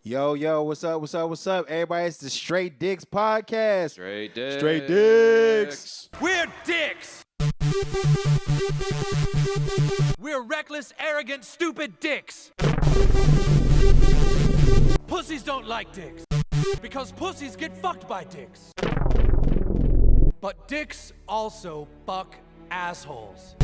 Yo, what's up? Everybody, it's the Straight Dicks podcast. Straight Dicks. Straight Dicks. We're dicks. We're reckless, arrogant, stupid dicks. Pussies don't like dicks because pussies get fucked by dicks. But dicks also fuck assholes.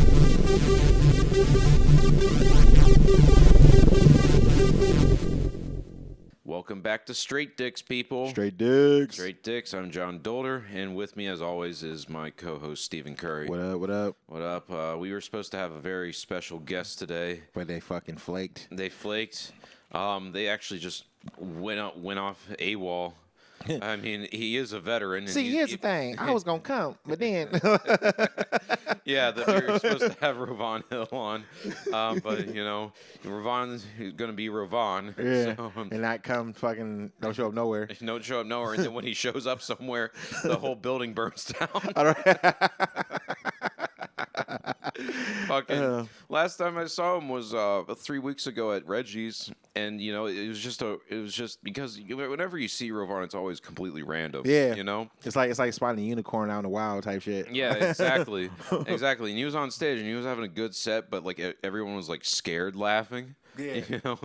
Welcome back to Straight Dicks, people. Straight Dicks. Straight Dicks. I'm John Dolder, and with me, as always, is my co-host Stephen Curry. What up? What up? We were supposed to have a very special guest today. But they fucking flaked. They flaked. They actually just went off AWOL. I mean, he is a veteran. See, here's the thing. I was going to come, but then... Yeah, we were supposed to have Ravon Hill on. But, you know, Ravon's going to be Ravon. Yeah, So, and not come fucking... Don't show up nowhere. Don't show up nowhere. And then when he shows up somewhere, the whole building burns down. Fucking last time I saw him was 3 weeks ago at Reggie's, and you know it was just because whenever you see Ravon, it's always completely random. Yeah, you know, it's like spotting a unicorn out in the wild type shit. Yeah, exactly. And he was on stage and he was having a good set, but like everyone was like scared laughing. Yeah. You know,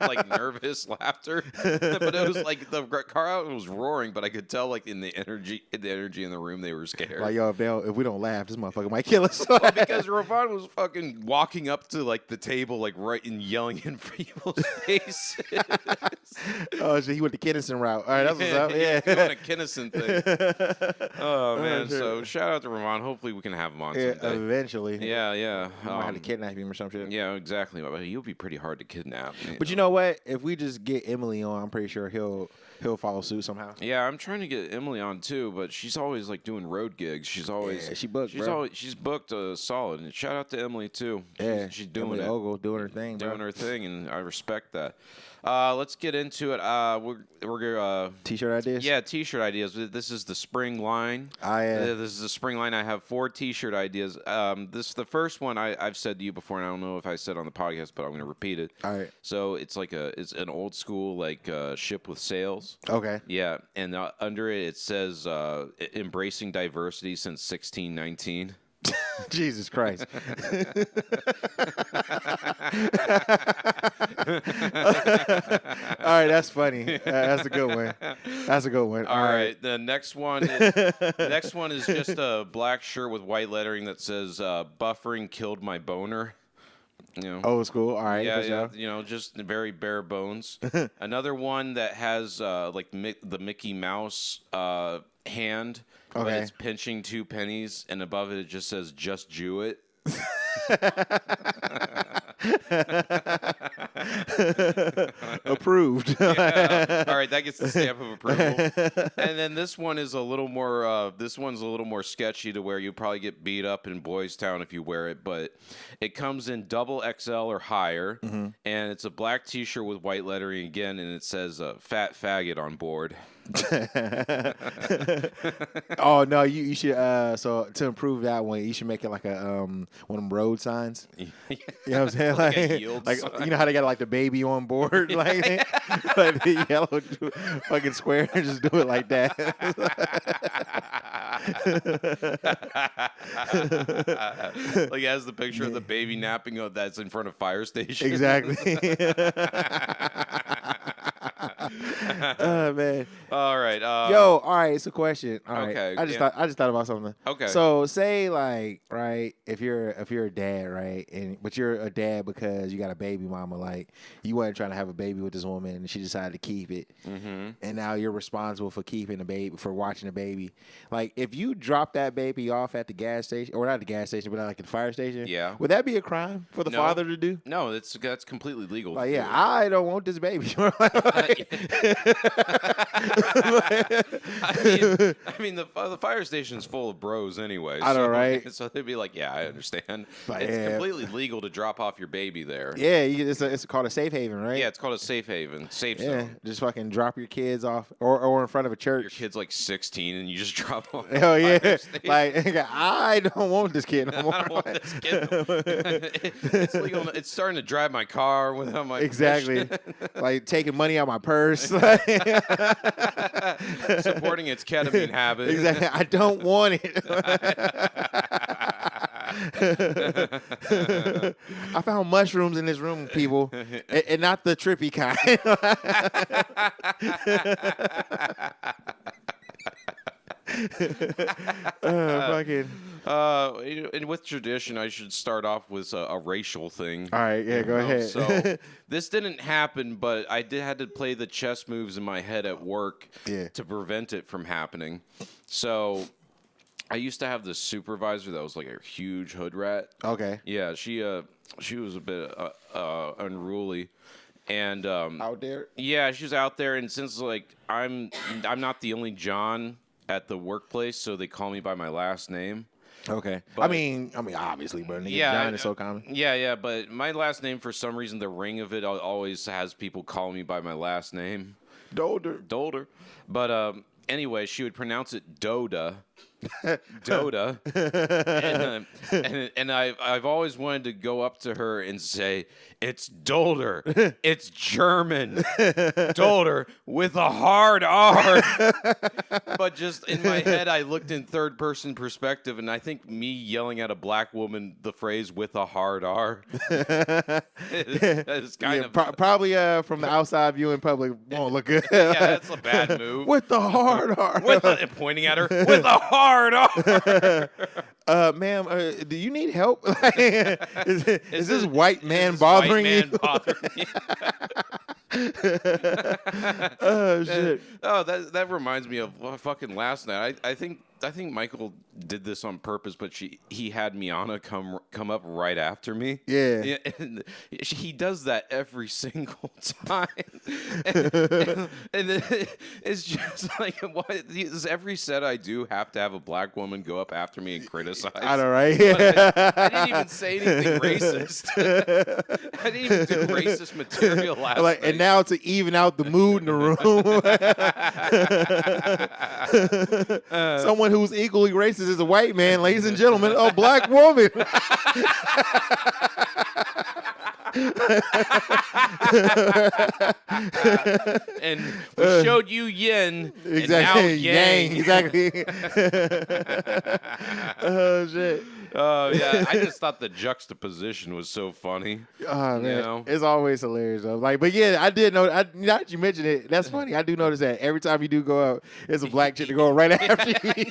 like nervous laughter. But it was like the crowd was roaring, but I could tell like in the energy in the room they were scared. Like, yo, if we don't laugh, this motherfucker might kill us. Well, because Ravon was fucking walking up to like the table, like right and yelling in people's faces. Oh, so he went the Kinnison route. All right, that's what's up. Yeah, he went a Kinnison thing. Oh man, sure. so shout out to Ravon. Hopefully we can have him on someday. Eventually. Yeah. We might have to kidnap him or some shit. Yeah, exactly. But he'll be pretty hard to kidnap. But you know what? If we just get Emily on, I'm pretty sure he'll follow suit somehow. Yeah, I'm trying to get Emily on too, but she's always like doing road gigs. She's always she booked, bro. She's booked solid. And shout out to Emily too. Yeah, she's doing Emily it. Ogle doing her thing, bro. Doing her thing, and I respect that. Let's get into it. We're T-shirt ideas. Yeah, T-shirt ideas. This is the spring line. This is the spring line. I have 4 T-shirt ideas. The first one I've said to you before, and I don't know if I said on the podcast, but I'm going to repeat it. All right. So it's an old school like ship with sails. Okay. Yeah, and under it says embracing diversity since 1619. Jesus Christ. All right, that's funny. That's a good one. All right. The next one is just a black shirt with white lettering that says buffering killed my boner. You know. Old school. All right. Yeah. You know, just very bare bones. Another one that has like the Mickey Mouse hand, but it's pinching 2 pennies, and above it just says "Just Jew it." Approved. Yeah. All right, that gets the stamp of approval. And then this one is a little more. This one's a little more sketchy to where you probably get beat up in Boys Town if you wear it. But it comes in double XL or higher, and it's a black T-shirt with white lettering again, and it says "Fat Faggot" on board. Oh no, you should. So to improve that one, you should make it like a one of them road signs. You know what I'm saying? Like a yield sign. You know how they got like the baby on board, like the yellow fucking square, just do it like that. Like it has the picture of the baby napping that's in front of fire station. Exactly. Oh man. All right. Yo, all right, it's a question. All right. Okay, I just thought about something. Okay. So say like, right, if you're a dad, right, but you're a dad because you got a baby mama, like you weren't trying to have a baby with this woman and she decided to keep it. Mm-hmm. And now you're responsible for keeping the baby, for watching the baby. Like if you drop that baby off at the gas station, or not the gas station, but like at the fire station, yeah, would that be a crime for the father to do? No, that's completely legal. Like, yeah, I don't want this baby. I mean, the fire station's full of bros anyway. I know, right? So they'd be like, yeah, I understand. But it's yeah. completely legal to drop off your baby there. Yeah, it's called a safe haven, right? Yeah, it's called a safe haven, safe Yeah, zone. just fucking drop your kids off or in front of a church. Your kid's like 16 and you just drop them off. Hell yeah. Fire station. Like, I don't want this kid no more. I don't want this kid. It's legal. It's starting to drive my car without my Exactly. Like taking money out my purse. supporting its ketamine habit. Exactly. I don't want it. I found mushrooms in this room, people, and not the trippy kind. Fucking. And with tradition, I should start off with a racial thing. All right, yeah, go ahead. So this didn't happen, but I had to play the chess moves in my head at work to prevent it from happening. So I used to have this supervisor that was like a huge hood rat. Okay. Yeah, she was a bit unruly. And Out there? yeah, she was out there, and since like I'm not the only John at the workplace, so they call me by my last name. Okay. But- I mean, obviously, but nigga, John is so common. Yeah, but my last name, for some reason, the ring of it always has people call me by my last name. Dolder. But anyway, she would pronounce it Doda. Doda. And I've always wanted to go up to her and say, it's Dolder. It's German. Dolder with a hard R. But just in my head, I looked in third person perspective, and I think me yelling at a black woman the phrase with a hard R is kind of probably from the outside view in public won't look good. yeah, that's a bad move. With the hard R. Pointing at her with a hard R. Ma'am, do you need help? is this white man Is this bothering white man you? bothering you? Oh shit! Oh, that reminds me of fucking last night. I think Michael did this on purpose, but he had Miana come up right after me. Yeah. And he does that every single time, and then it's just like, why does every set I do have to have a black woman go up after me and criticize? I know, right? I didn't even say anything racist. I didn't even do racist material last Like, night. and now to even out the mood in the room, someone who's equally racist is a white man, ladies and gentlemen, a black woman. And we showed you yin, Exactly. and now yang. Exactly. Oh shit. Oh yeah, I just thought the juxtaposition was so funny. Oh man, You know? it's always hilarious though. Like, but yeah, I did know. Now that you mentioned it, that's funny. I do notice that every time you do go out, it's a black chick to go right after you.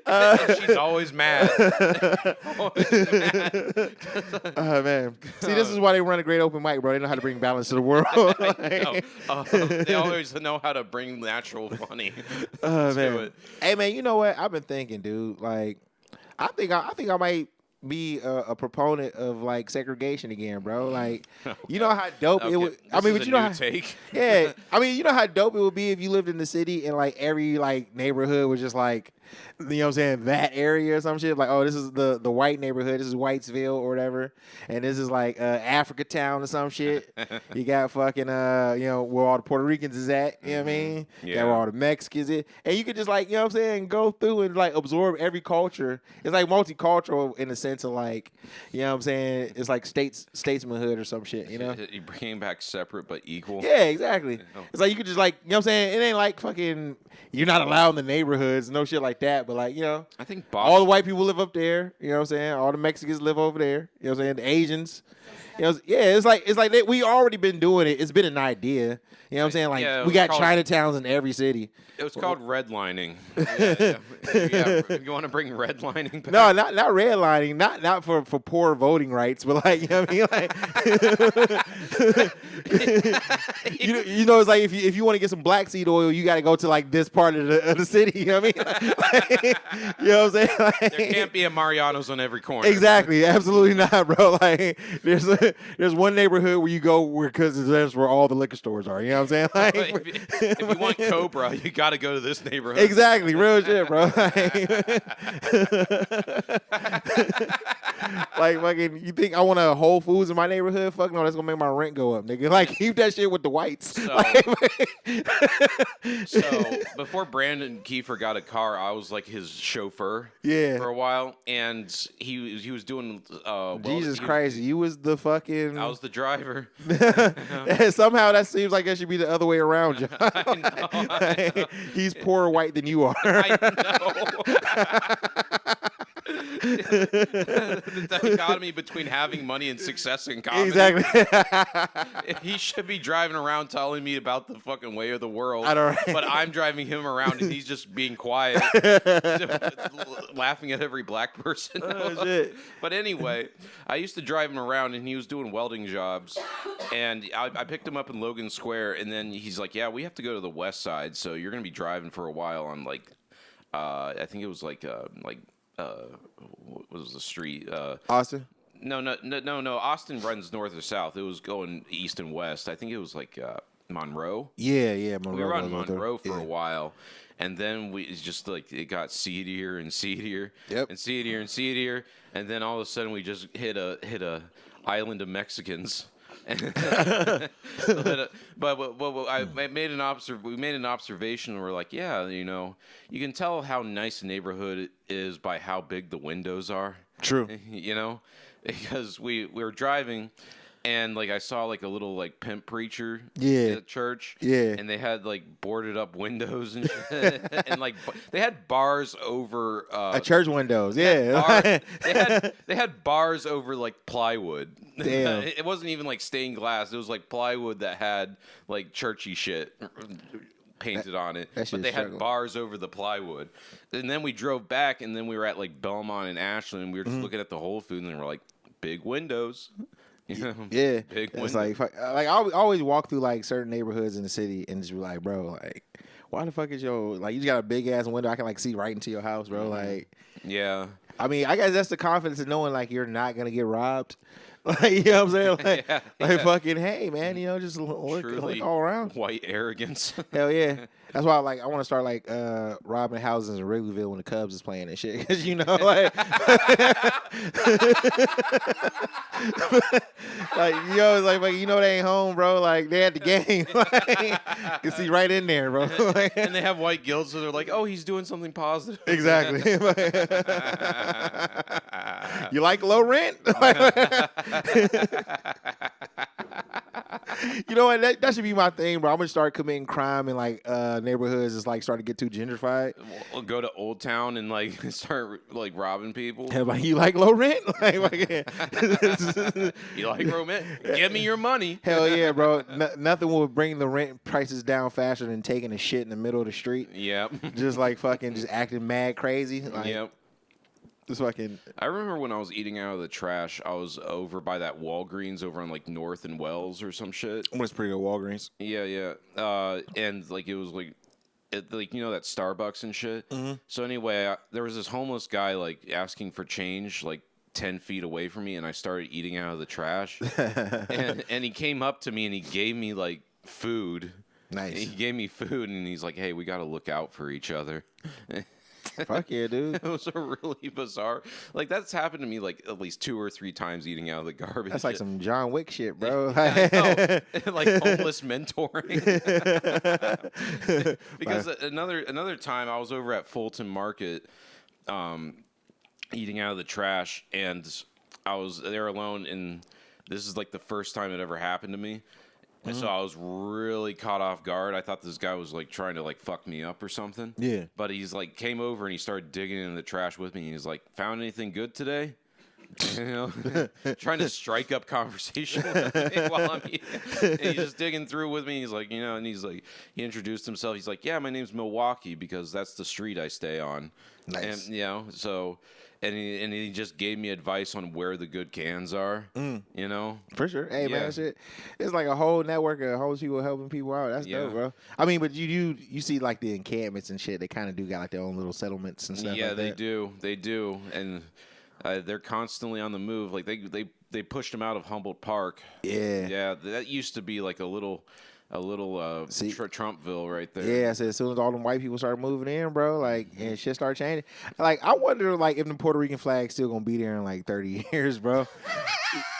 And she's always mad. Oh man, see, this is why they run a great open mic, bro. They know how to bring balance to the world. They always know how to bring natural funny Oh to man, it. hey man, you know what? I've been thinking, dude. Like, I think I might be a proponent of like segregation again, bro. Like, you know how dope it would. I mean, but you know how, take. yeah. I mean, you know how dope it would be if you lived in the city and like every like neighborhood was just like, you know what I'm saying, that area or some shit. Like, oh, this is the white neighborhood. This is Whitesville or whatever, and this is like Africa Town or some shit. You got fucking you know, where all the Puerto Ricans is at. You know what I mean? You got where all the Mexicans is, and you could just like, you know what I'm saying, go through and like absorb every culture. It's like multicultural in the sense of like, you know what I'm saying, it's like statesmanhood or some shit. You know? You bring back separate but equal. Yeah, exactly. It's like you could just like, you know what I'm saying? It ain't like fucking, you're not allowed in the neighborhoods, no shit like that. But like, you know, I think all the white people live up there. You know what I'm saying? All the Mexicans live over there. You know what I'm saying? The Asians. You know, yeah, it's like we already been doing it. It's been an idea. You know what I'm saying? Like, Yeah, we got called- Chinatowns in every city. It was called redlining. Yeah. You want to bring redlining back? No, not redlining, not for poor voting rights, but like, you know what I mean? Like, you know, it's like if you want to get some black seed oil, you got to go to like this part of the city. You know what I mean? Like, you know what I'm saying? Like, There can't be a Mariano's on every corner. exactly, absolutely not, bro. Like, there's there's one neighborhood where you go because that's where all the liquor stores are. You know what I'm saying? Like, if you want Cobra, you got to go to this neighborhood. Exactly, real shit, bro. Like fucking, you think I want a Whole Foods in my neighborhood? Fuck no, that's gonna make my rent go up, nigga. Like keep that shit with the whites. So before Brandon Kiefer got a car, I was like his chauffeur. Yeah. For a while, and he was doing. Jesus Christ, you was the fucking. I was the driver. Somehow that seems like it should be the other way around, John. I know. He's poorer white than you are. I know. The dichotomy between having money and success in comedy. Exactly. He should be driving around telling me about the fucking way of the world. I know, right? But I'm driving him around and he's just being quiet, laughing at every black person. Oh, shit. But anyway, I used to drive him around and he was doing welding jobs. And I picked him up in Logan Square and then he's like, yeah, we have to go to the west side. So you're going to be driving for a while on like, I think it was what was the street? Austin? No. Austin runs north or south. It was going east and west. I think it was like Monroe. Yeah, Monroe. We were on Monroe for a while, and then it's just like it got seedier and seedier, and seedier and seedier, and then all of a sudden we just hit a island of Mexicans. but I made we made an observation. And we're like, yeah, you know, you can tell how nice a neighborhood is by how big the windows are. True. You know, because we were driving. And like I saw like a little like pimp preacher at church, and they had like boarded up windows and shit. And like they had bars over church windows, they had bars over like plywood. Damn. It wasn't even like stained glass; it was like plywood that had like churchy shit painted on it. But they had bars over the plywood. And then we drove back, and then we were at like Belmont and Ashland, and we were just looking at the Whole Foods, and we're like, big windows. You know, yeah, big it's windows. like I always walk through like certain neighborhoods in the city and just be like, bro, like, why the fuck is your like you just got a big ass window I can like see right into your house, bro? Like, yeah. I mean, I guess that's the confidence of knowing like you're not gonna get robbed. Like, you know what I'm saying? Like, fucking, hey, man, you know, just look all around. White arrogance. Hell yeah. That's why I want to start like robbing houses in Wrigleyville when the Cubs is playing and shit, because you know, like, like yo, it's like you know they ain't home, bro. Like they at the game, like, you can see right in there, bro. And they have white guilds, so they're like, oh, he's doing something positive. Exactly. You like low rent? You know what? That should be my thing, bro. I'm gonna start committing crime in like neighborhoods. It's like starting to get too gentrified. We'll go to Old Town and like start like robbing people. Yeah, like, you like low rent? Like, You like low rent? Give me your money. Hell yeah, bro. Nothing will bring the rent prices down faster than taking a shit in the middle of the street. Yep. Just like fucking just acting mad crazy. Like, yep. Just fucking. I remember when I was eating out of the trash, I was over by that Walgreens over on like North and Wells or some shit. It's pretty good, Walgreens. Yeah. And like it was like, you know that Starbucks and shit. Mm-hmm. So anyway, there was this homeless guy like asking for change like 10 feet away from me, and I started eating out of the trash. and he came up to me and he gave me like food. Nice. He gave me food and he's like, "Hey, we got to look out for each other." Fuck yeah, dude. It was a really bizarre. Like that's happened to me like at least 2 or 3 times eating out of the garbage. That's like some John Wick shit, bro. I know. Like homeless mentoring. Because another time I was over at Fulton Market, eating out of the trash, and I was there alone, and this is like the first time it ever happened to me. And so I was really caught off guard. I thought this guy was like trying to like fuck me up or something. Yeah. But he's like came over and he started digging in the trash with me. And he's like, "Found anything good today?" You know, trying to strike up conversation with me while I'm eating. And he's just digging through with me. He's like, you know, and he's like, he introduced himself. He's like, "Yeah, my name's Milwaukee because that's the street I stay on." Nice. And you know, so. And he just gave me advice on where the good cans are, you know? For sure. Hey, man, shit. It's like a whole network of homeless people helping people out. That's dope, bro. I mean, but you see like the encampments and shit. They kind of do got like their own little settlements and stuff. Yeah, like they that. do. They do. And they're constantly on the move. Like they they pushed him out of Humboldt Park. Yeah. That used to be like a little Trumpville right there. Yeah, I said as soon as all them white people started moving in, bro, like, and shit started changing. Like, I wonder, like, if the Puerto Rican flag's still gonna be there in like 30 years, bro.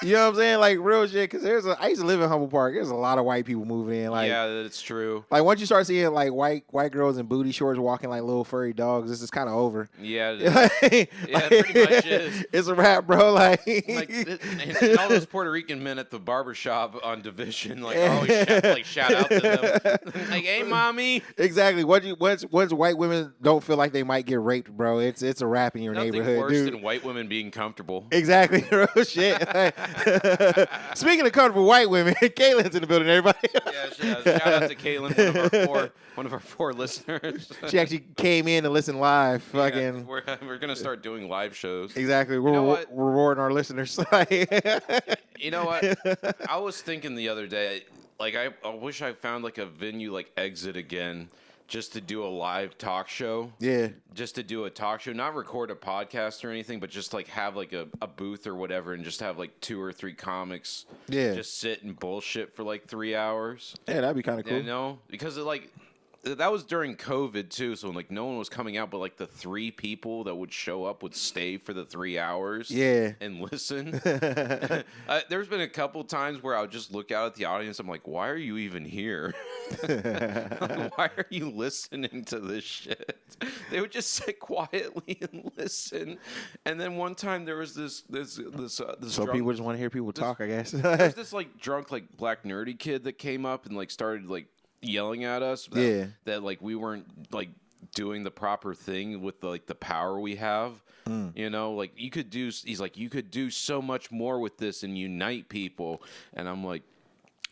You know what I'm saying? Like, real shit. Because I used to live in Humboldt Park. There's a lot of white people moving in. Like, yeah, that's true. Like, once you start seeing like white girls in booty shorts walking like little furry dogs, this is kind of over. Yeah, it pretty much is. It's a wrap, bro. Like and all those Puerto Rican men at the barbershop on Division, like, always shout out to them. Like, hey, mommy. Exactly. Once white women don't feel like they might get raped, bro, it's a wrap in your Nothing neighborhood, worse dude. than white women being comfortable. Exactly, bro. Shit. Speaking of comfortable white women, Caitlin's in the building, everybody. Yeah, shout out to Caitlin, one of our four listeners. She actually came in to listen live. Yeah, Fucking. we're gonna start doing live shows. Exactly. We're rewarding our listeners. You know what? I was thinking the other day, like, I wish I found like a venue like Exit again, just to do a live talk show. Yeah. Just to do a talk show, not record a podcast or anything, but just like have like a booth or whatever, and just have like 2 or 3 comics. Yeah. Just sit and bullshit for like 3 hours. Yeah, that'd be kind of cool. You know, because that was during COVID too, so like no one was coming out, but like the 3 people that would show up would stay for the 3 hours. Yeah. And listen. There's been a couple times where I would just look out at the audience. I'm like, why are you even here? Like, why are you listening to this shit? They would just sit quietly and listen. And then one time there was this So drunk, people just want to hear people talk, I guess. there's this like drunk like black nerdy kid that came up and like started like yelling at us that like we weren't like doing the proper thing with the power we have. You know, like you could do so much more with this and unite people. And I'm like,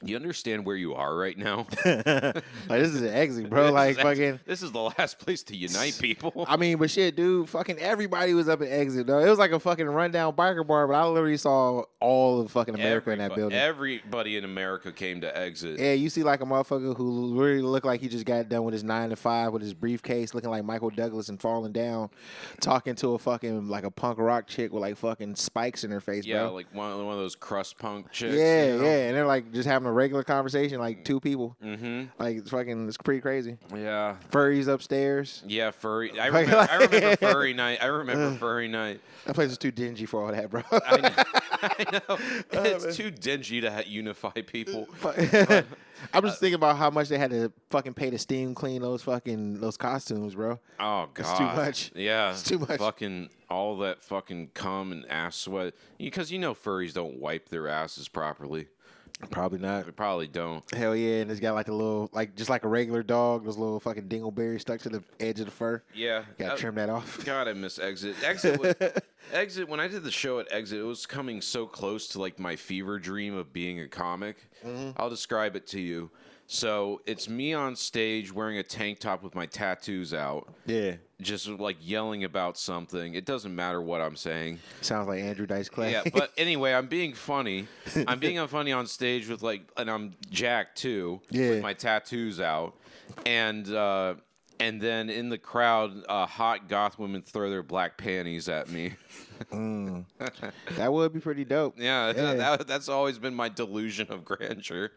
you understand where you are right now? Like, this is an exit, bro. This is the last place to unite people. I mean, but shit, dude, fucking everybody was up at Exit, though. It was like a fucking rundown biker bar, but I literally saw all of fucking America in that building. Everybody in America came to Exit. Yeah, you see like a motherfucker who really looked like he just got done with his 9 to 5 with his briefcase, looking like Michael Douglas and falling down, talking to a fucking like a punk rock chick with like fucking spikes in her face, yeah, bro. like one of those crust punk chicks. Yeah, you know? yeah, and they're like just having a regular conversation, like 2 people. Mm-hmm. Like it's pretty crazy. Yeah. Furries upstairs. Yeah, furry. I remember furry night. I remember furry night. That place is too dingy for all that, bro. I know. It's too dingy to unify people. I'm just thinking about how much they had to fucking pay to steam clean those costumes, bro. Oh, God. It's too much. Yeah. It's too much. Fucking all that fucking cum and ass sweat. Because furries don't wipe their asses properly. Probably not. They probably don't. Hell yeah, and it's got like a little, like just like a regular dog, those little fucking dingleberries stuck to the edge of the fur. Yeah. Gotta trim that off. God, I miss Exit. Exit, when I did the show at Exit, it was coming so close to like my fever dream of being a comic. Mm-hmm. I'll describe it to you. So it's me on stage wearing a tank top with my tattoos out. Yeah. Just like yelling about something. It doesn't matter what I'm saying. Sounds like Andrew Dice Clay. Yeah, but anyway, I'm being funny. I'm being funny on stage with and I'm jacked too. Yeah. With my tattoos out. And then in the crowd, hot goth women throw their black panties at me. That would be pretty dope. Yeah. That's always been my delusion of grandeur.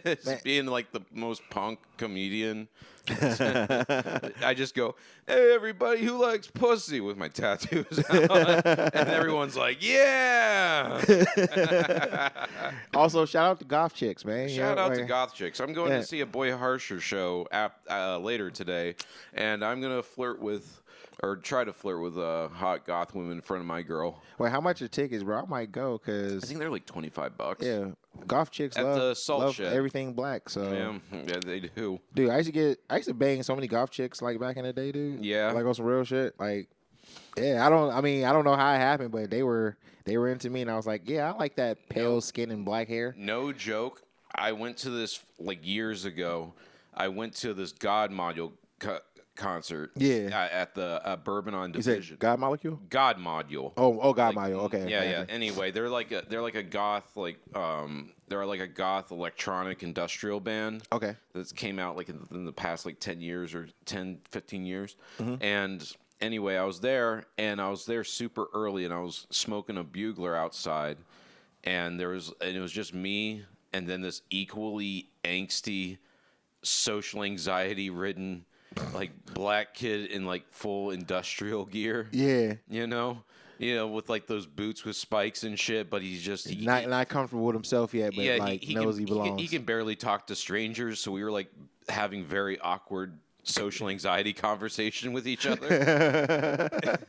Just being like the most punk comedian. I just go, hey, everybody who likes pussy with my tattoos out. And everyone's like, yeah. Also, shout out to goth chicks, man. Shout out to goth chicks. I'm going to see a Boy Harsher show later today, and I'm going to try to flirt with a hot goth woman in front of my girl. Wait, how much are tickets, bro? I might go because I think they're like $25. Yeah, goth chicks at the Salt love Shed. Everything black. So yeah, they do. Dude, I used to bang so many goth chicks like back in the day, dude. Yeah, like on some real shit. Like, yeah, I don't know how it happened, but they were into me, and I was like, yeah, I like that pale skin and black hair. No joke. I went to this like years ago. I went to this God Module concert. Yeah. At the Bourbon on You Division. said God Molecule? God Module. Oh, God Module. Okay. Yeah. Anyway, they're like a goth they're like a goth electronic industrial band. Okay. That's came out like in the past like 10 years or 15 years. Mm-hmm. And anyway, I was there super early and I was smoking a bugler outside. and it was just me, and then this equally angsty, social anxiety ridden, like black kid in like full industrial gear. Yeah. With like those boots with spikes and shit, but he's just Not comfortable with himself yet, but he knows he belongs. He can barely talk to strangers, so we were like having very awkward social anxiety conversation with each other.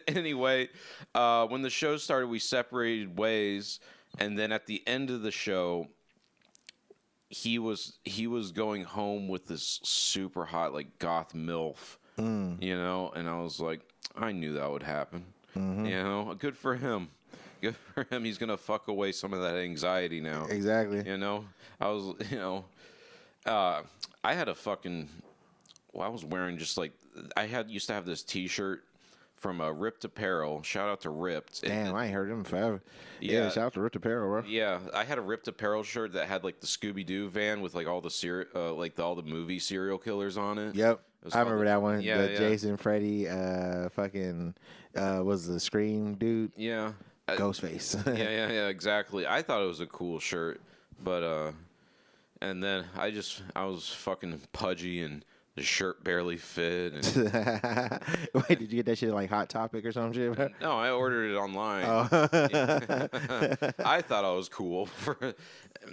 Anyway, when the show started, we separated ways, and then at the end of the show, he was going home with this super hot like goth MILF, and I was like, I knew that would happen. Good for him. Good for him. He's gonna fuck away some of that anxiety now. Exactly. I was, I had a fucking. Well, I was wearing just like used to have this T-shirt from Ripped Apparel. Shout out to Ripped. Damn, I ain't heard them forever. Yeah, shout out to Ripped Apparel, bro. Yeah, I had a Ripped Apparel shirt that had like the Scooby Doo van with like all the all the movie serial killers on it. Yep, I remember that one. Yeah, the Jason, Freddy, was the Scream dude. Yeah, Ghostface. yeah, exactly. I thought it was a cool shirt, but and then I was fucking pudgy and the shirt barely fit. And Wait, did you get that shit like Hot Topic or some shit, bro? No, I ordered it online. Oh. I thought I was cool,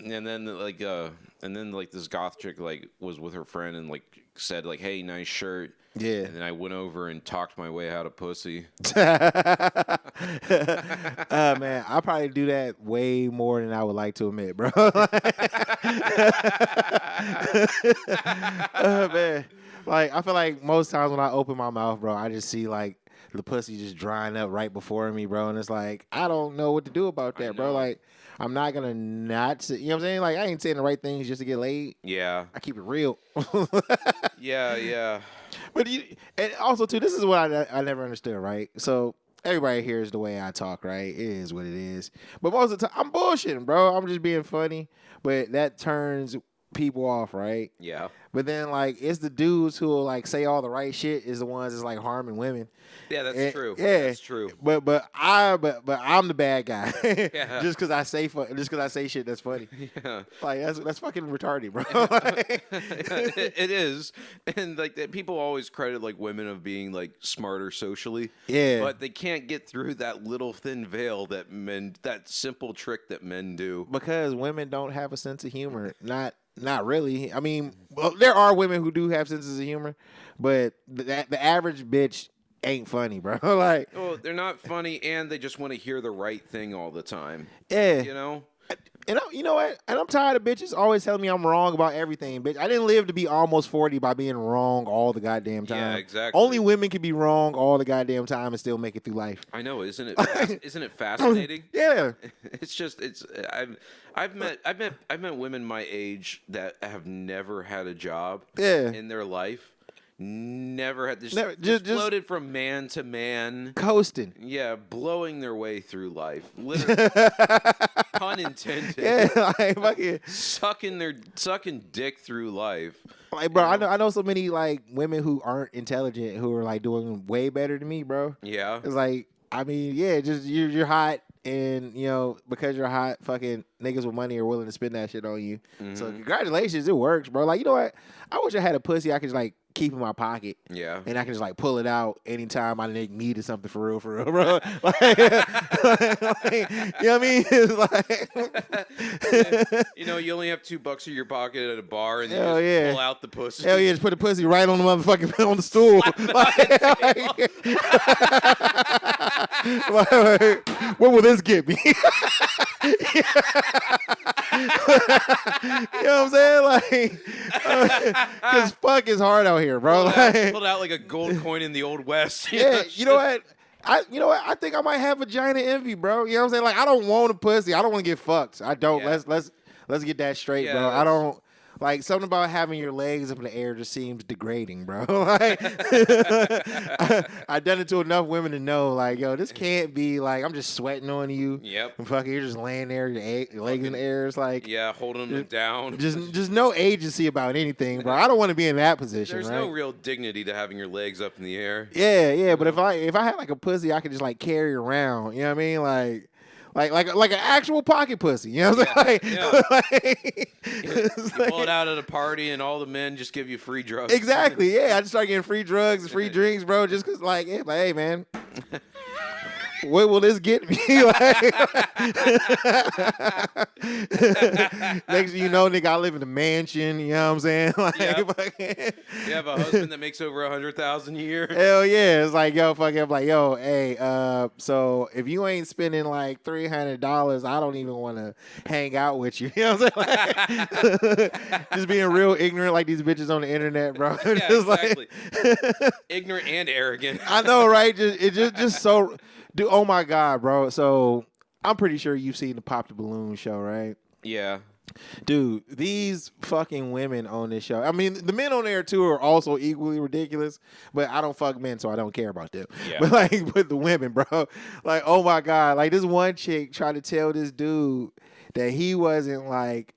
and then this goth chick like was with her friend and like said like, "Hey, nice shirt." Yeah. And then I went over and talked my way out of pussy. Man, I probably do that way more than I would like to admit, bro. Man. Like, I feel like most times when I open my mouth, bro, I just see like the pussy just drying up right before me, bro. And it's like, I don't know what to do about that, bro. Like, I'm not going to not say, you know what I'm saying? Like, I ain't saying the right things just to get laid. Yeah. I keep it real. Yeah. But and also, too, this is what I never understood, right? So everybody hears the way I talk, right? It is what it is. But most of the time, I'm bullshitting, bro. I'm just being funny. But that turns people off, right? Yeah. But then, like, it's the dudes who will, like, say all the right shit is the ones that's, like, harming women. Yeah, that's true. Yeah. That's true. But I'm the bad guy. Yeah. Just because I say shit that's funny. Yeah. Like, that's fucking retarded, bro. It is. And, like, people always credit, like, women of being, like, smarter socially. Yeah. But they can't get through that little thin veil that simple trick that men do. Because women don't have a sense of humor. Not really. I mean, well, there are women who do have senses of humor, but the average bitch ain't funny, bro. Like, well, they're not funny, and they just want to hear the right thing all the time. Yeah. You know? And you know what? And I'm tired of bitches always telling me I'm wrong about everything, bitch. I didn't live to be almost 40 by being wrong all the goddamn time. Yeah, exactly. Only women can be wrong all the goddamn time and still make it through life. I know, isn't it fascinating? Yeah. I've met women my age that have never had a job Yeah. in their life. Never had this. Just floated from man to man. Coasting. Yeah, blowing their way through life. Literally, pun intended. Yeah, like fucking sucking dick through life. like, bro. I know so many like women who aren't intelligent who are like doing way better than me, bro. Yeah, it's like, I mean, yeah, just you're hot, and because you're hot, fucking niggas with money are willing to spend that shit on you. Mm-hmm. So congratulations, it works, bro. Like, you know what? I wish I had a pussy I could just like keep in my pocket. Yeah. And I can just like pull it out anytime I needed something for real, bro. Like, you know what I mean? It's like you only have $2 in your pocket at a bar and you Hell just yeah. pull out the pussy. Hell yeah, just put the pussy right on the motherfucking on the stool. What will this get me? You know what I'm saying? Like, because fuck is hard out here, bro. Pulled out like a gold coin in the Old West. Yeah, you know what? I think I might have vagina envy, bro. You know what I'm saying? Like, I don't want a pussy. I don't want to get fucked. I don't. Yeah. Let's get that straight, bro. I don't. Like, something about having your legs up in the air just seems degrading, bro. Like, I've done it to enough women to know, like, yo, this can't be, like, I'm just sweating on you. Yep. And fucking, you're just laying there, your legs in the air. It's like, yeah, holding them down. Just no agency about anything, bro. I don't want to be in that position. There's right? no real dignity to having your legs up in the air. Yeah. But if I had like a pussy, I could just like carry around. You know what I mean? like an actual pocket pussy. You know what I'm saying? You pull it out at a party and all the men just give you free drugs. Exactly. Yeah, I just started getting free drugs and free drinks, bro. Just cause hey man. What will this get me? Next thing you know, nigga, I live in a mansion. You know what I'm saying? You have a husband that makes over 100,000 a year. Hell yeah! It's like yo, fucking like yo, hey, so if you ain't spending like $300, I don't even want to hang out with you. You know what I'm saying? Just being real ignorant like these bitches on the internet, bro. Yeah, just exactly. Ignorant and arrogant. I know, right? Just so. Dude, oh my God, bro. So I'm pretty sure you've seen the Pop the Balloon show, right? Yeah. Dude, these fucking women on this show. I mean, the men on there too are also equally ridiculous, but I don't fuck men, so I don't care about them. Yeah. But the women, bro. Like, oh my God. Like this one chick tried to tell this dude that he wasn't like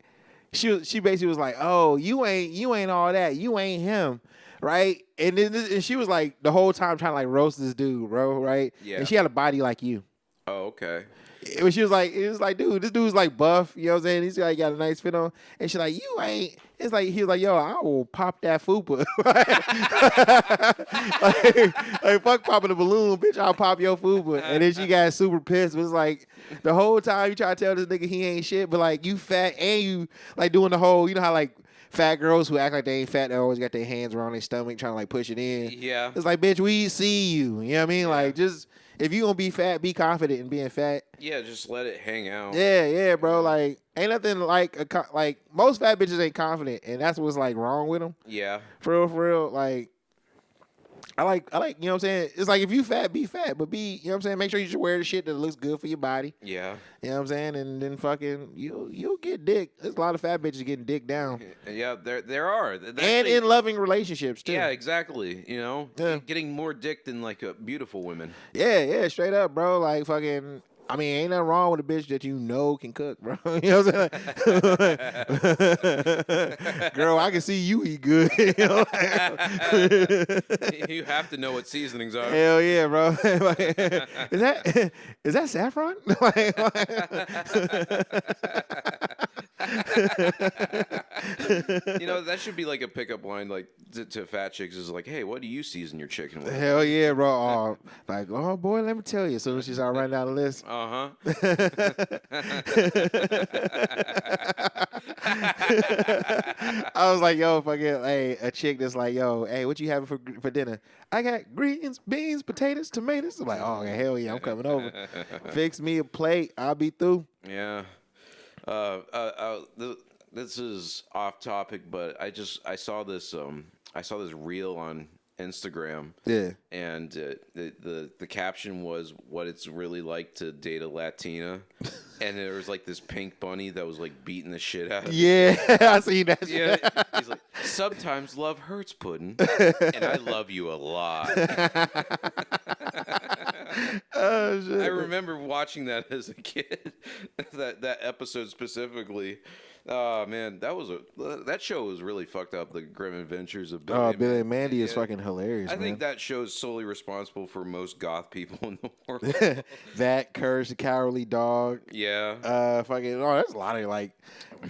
she basically was like, oh, you ain't all that. You ain't him. Right? And then and she was like the whole time trying to like roast this dude, bro, right? Yeah. And she had a body like you. Oh, okay. It was like, dude, this dude's like buff, you know what I'm saying? He's like got a nice fit on. And she's like, you ain't. It's like he was like, yo, I will pop that fupa. like fuck popping the balloon, bitch, I'll pop your fupa. And then she got super pissed. It was like the whole time you try to tell this nigga he ain't shit, but like you fat and you like doing the whole, you know how like fat girls who act like they ain't fat, they always got their hands around their stomach trying to like push it in. Yeah. It's like, bitch, we see you. You know what I mean? Yeah. Like, just, if you gonna be fat, be confident in being fat. Yeah, just let it hang out. Yeah, bro. Like, ain't nothing like, like, most fat bitches ain't confident, and that's what's, like, wrong with them. Yeah. For real, like, I like, you know what I'm saying? It's like if you fat, be fat, but be, you know what I'm saying? Make sure you should wear the shit that looks good for your body. Yeah. You know what I'm saying? And then fucking, you'll get dick. There's a lot of fat bitches getting dick down. Yeah, there are. And in loving relationships, too. Yeah, exactly. You know? Yeah. Getting more dick than, like, beautiful women. Yeah, straight up, bro. Like, fucking... I mean, ain't nothing wrong with a bitch that you know can cook, bro. You know what I'm saying? Girl, I can see you eat good. You know? You have to know what seasonings are. Hell yeah, bro. Is that saffron? You know, that should be like a pickup line, like to fat chicks is like, hey, what do you season your chicken with? Hell yeah, bro. Like, oh boy, let me tell you. As soon as she started writing down the list. Uh-huh. I was like, yo, fucking, hey, a chick that's like, yo, hey, what you having for dinner? I got greens, beans, potatoes, tomatoes. I'm like, oh, hell yeah, I'm coming over. Fix me a plate. I'll be through. Yeah. This is off topic, but I saw this reel on Instagram. Yeah. And the caption was what it's really like to date a Latina. And there was like this pink bunny that was like beating the shit out of Yeah, I see that. Yeah. He's like, sometimes love hurts, Puddin', and I love you a lot. Oh, shit. I remember watching that as a kid, that episode specifically. Oh man, that show was really fucked up. The Grim Adventures of Billy. Oh, Billy and Mandy is fucking hilarious. I think that show is solely responsible for most goth people in the world. That, Courage the Cowardly Dog. Yeah. Fucking. Oh, there's a lot of like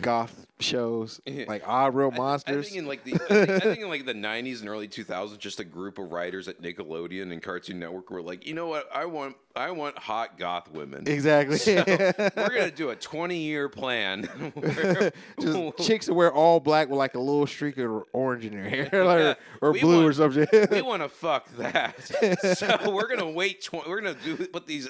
goth shows, like Odd Real Monsters. I think in like the 90s and early 2000s, just a group of writers at Nickelodeon and Cartoon Network were like, you know what, I want hot goth women. Exactly. So we're gonna do a 20-year plan. Where just chicks that wear all black with like a little streak of orange in their hair, like, or blue or something. We want to fuck that. So we're gonna wait. We're gonna put these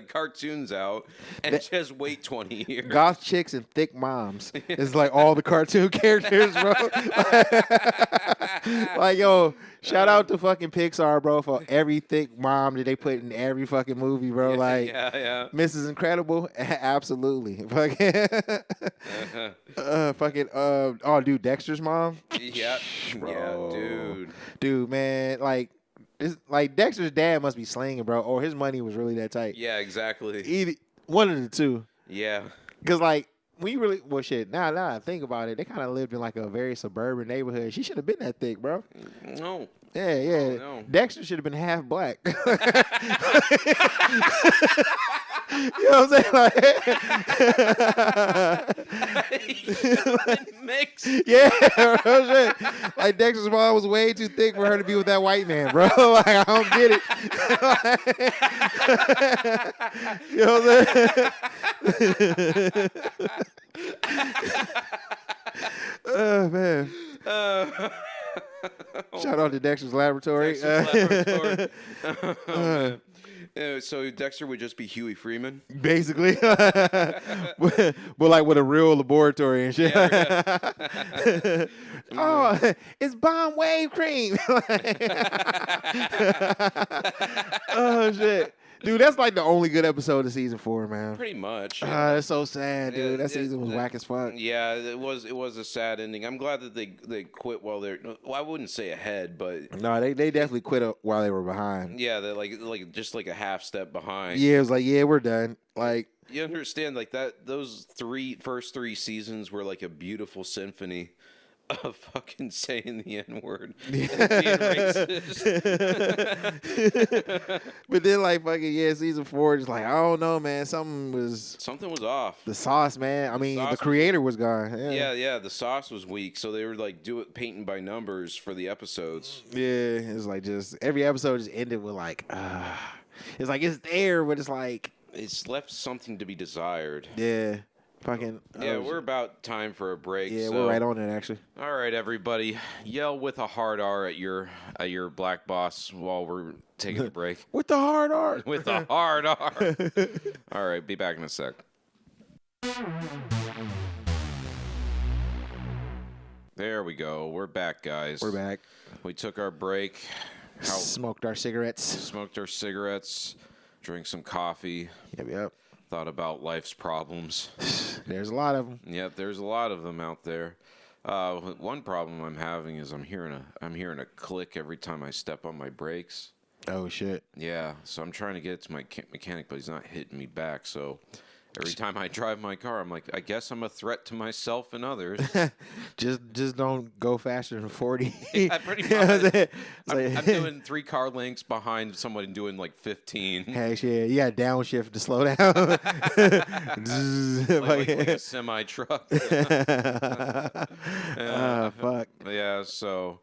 cartoons out and just wait 20 years. Goth chicks and thick moms is like all the cartoon characters, bro. Like, yo, shout out to fucking Pixar, bro, for every thick mom that they put in every fucking movie, bro. Yeah, like, yeah. Mrs. Incredible, absolutely. Fucking, oh, dude, Dexter's mom. Yeah, bro. Yeah, dude, man, like Dexter's dad must be slinging, bro, or his money was really that tight. Yeah, exactly. Either one of the two. Yeah, because like. Now I think about it, they kind of lived in like a very suburban neighborhood. She should have been that thick, bro. No. Yeah. No. Dexter should have been half black. You know what I'm saying? Like, Mix. yeah, bro, shit. Like Dexter's mom was way too thick for her to be with that white man, bro. Like I don't get it. You know what I'm saying? Oh man. Shout out to Dexter's Laboratory. Laboratory. Oh, man. So Dexter would just be Huey Freeman? Basically. But like with a real laboratory and shit. Yeah. Oh, it's bomb wave cream. Oh shit. Dude, that's like the only good episode of season 4, man. Pretty much. That's so sad, dude. Yeah, that season was whack as fuck. Yeah, it was a sad ending. I'm glad that they quit while they're. Well, I wouldn't say ahead, but No, they definitely quit while they were behind. yeah, they're like just like a half step behind. Yeah, it was like, yeah, we're done. Like, You understand, like that. Those first three seasons were like a beautiful symphony of fucking saying the N-word and being racist. but then like fucking season 4 just like I don't know, man. Something was off. the sauce, man. I mean, the creator was gone. Yeah, the sauce was weak, so they were like painting by numbers for the episodes. Yeah, it's like just every episode just ended with like, it's like it's there, but it's like It's left something to be desired. yeah, fucking Yeah, we're about time for a break. yeah, so. we're right on it actually. All right, everybody, yell with a hard R at your black boss while we're taking a break. With the hard R. With a hard R. All right, be back in a sec. There we go. We're back, guys. We're back. We took our break. Smoked our cigarettes. Smoked our cigarettes. Drank some coffee. Yep. Thought about life's problems. There's a lot of them. Yep, there's a lot of them out there. One problem I'm having is I'm hearing a click every time I step on my brakes. Oh shit. Yeah, so I'm trying to get it to my mechanic, but he's not hitting me back. So every time I drive my car, I'm like, I guess I'm a threat to myself and others. just don't go faster than 40. Yeah, pretty much. I'm doing 3 car lengths behind someone doing like 15. Heck yeah, you got downshift to slow down. like a semi truck. Fuck. Yeah, so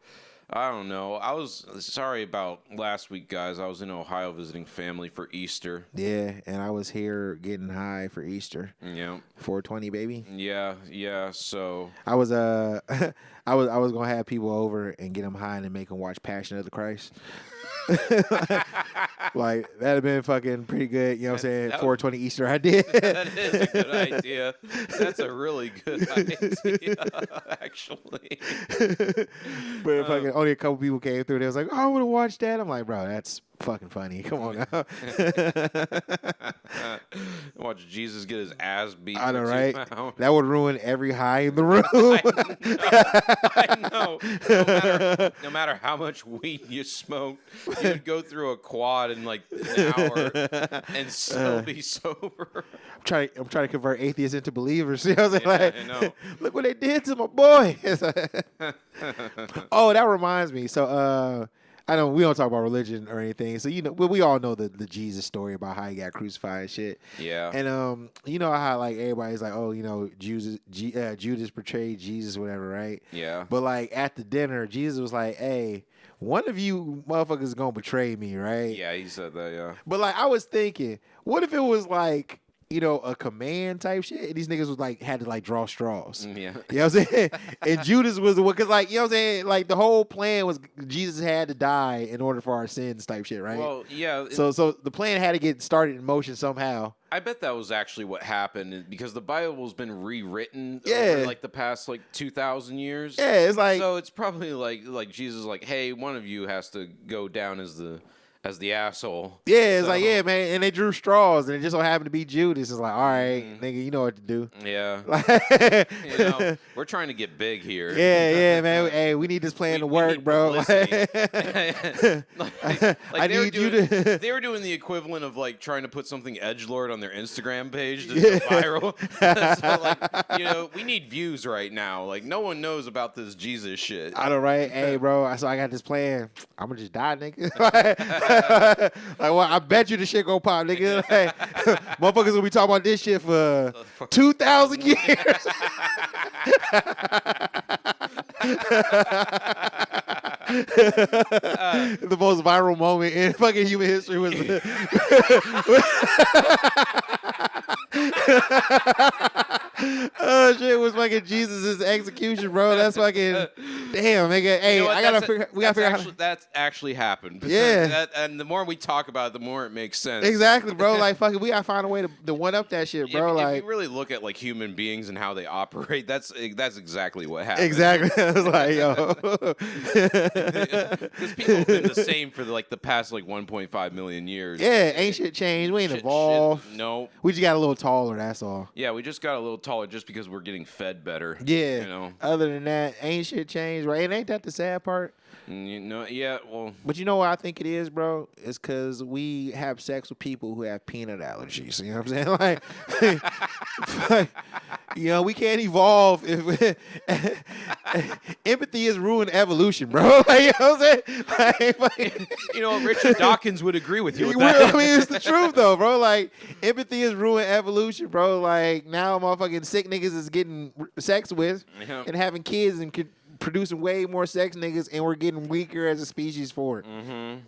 I don't know. I was sorry about last week, guys. I was in Ohio visiting family for Easter. Yeah, and I was here getting high for Easter. Yeah. 420, baby. Yeah. So I was I was gonna have people over and get them high and make them watch Passion of the Christ. Like that'd have been fucking pretty good. You know what I'm saying? 420 Easter idea. That is a good idea. That's a really good idea, actually. But fucking only a couple people came through. They was like, "Oh, I want to watch that." I'm like, "Bro, that's fucking funny. Come on now." Watch Jesus get his ass beat. I know, for 2 right? pounds. That would ruin every high in the room. I know. No matter how much weed you smoke, you would go through a quad in like an hour and still be sober. I'm trying to convert atheists into believers. You know what I'm saying? Yeah, Like, I know. Look what they did to my boy. Oh, that reminds me. So, I know we don't talk about religion or anything. So, we all know the Jesus story about how he got crucified and shit. Yeah. And, you know how, like, everybody's like, oh, Judas betrayed Jesus, whatever, right? Yeah. But, like, at the dinner, Jesus was like, hey, one of you motherfuckers is going to betray me, right? Yeah, he said that, yeah. But, like, I was thinking, what if it was, like, a command type shit, and these niggas was like had to like draw straws. Yeah. You know what I'm saying? And Judas was the one, because like, you know what I'm saying? Like the whole plan was Jesus had to die in order for our sins type shit, right? Well, yeah. So the plan had to get started in motion somehow. I bet that was actually what happened because the Bible's been rewritten Yeah. over like the past like 2,000 years. Yeah, it's like, So it's probably like Jesus like, hey, one of you has to go down as the asshole. yeah, it's So- like, yeah, man. And they drew straws, and it just so happened to be Judas. It's like, all right, nigga, you know what to do. Yeah. Like, We're trying to get big here. yeah, man. Hey, we need this plan to work, need bro. publicity. I need you to. They were doing the equivalent of like trying to put something edgelord on their Instagram page to go viral. So like, we need views right now. Like no one knows about this Jesus shit. I know, right? Hey, bro. So I got this plan. I'm gonna just die, nigga. well, I bet you the shit gonna pop, nigga. Like, motherfuckers gonna be talking about this shit for 2,000 years. The most viral moment in fucking human history was oh shit, was fucking Jesus' execution, bro. That's fucking damn, nigga. Hey, You know what? I gotta That's figure. We gotta figure actually, out. that's actually happened. Yeah. And the more we talk about it, the more it makes sense. Exactly, bro. Like fucking, we gotta find a way to one up that shit, bro. If Like you really look at like human beings and how they operate, that's exactly what happened. exactly. I was like, yo. Because people have been the same for like the past like 1.5 million years. Yeah, ain't shit changed. We ain't Shit- evolved. no. We just got a little taller. That's all. Yeah, we just got a little taller just because we're getting fed better. Yeah. You know. Other than that, ain't shit changed, right? And ain't that the sad part? You know. Yeah. Well. But you know what I think it is, bro? It's because we have sex with people who have peanut allergies. You know what I'm saying? Like, you know, we can't evolve if empathy is ruined evolution, bro. Like, you know what I'm saying? Like, You know, Richard Dawkins would agree with you with I that. mean, it's the truth, though, bro. Like, empathy is ruined evolution, bro. Like, now motherfucking sick niggas is getting sex with Yeah. and having kids and producing way more sex niggas, and we're getting weaker as a species for it. Mm-hmm.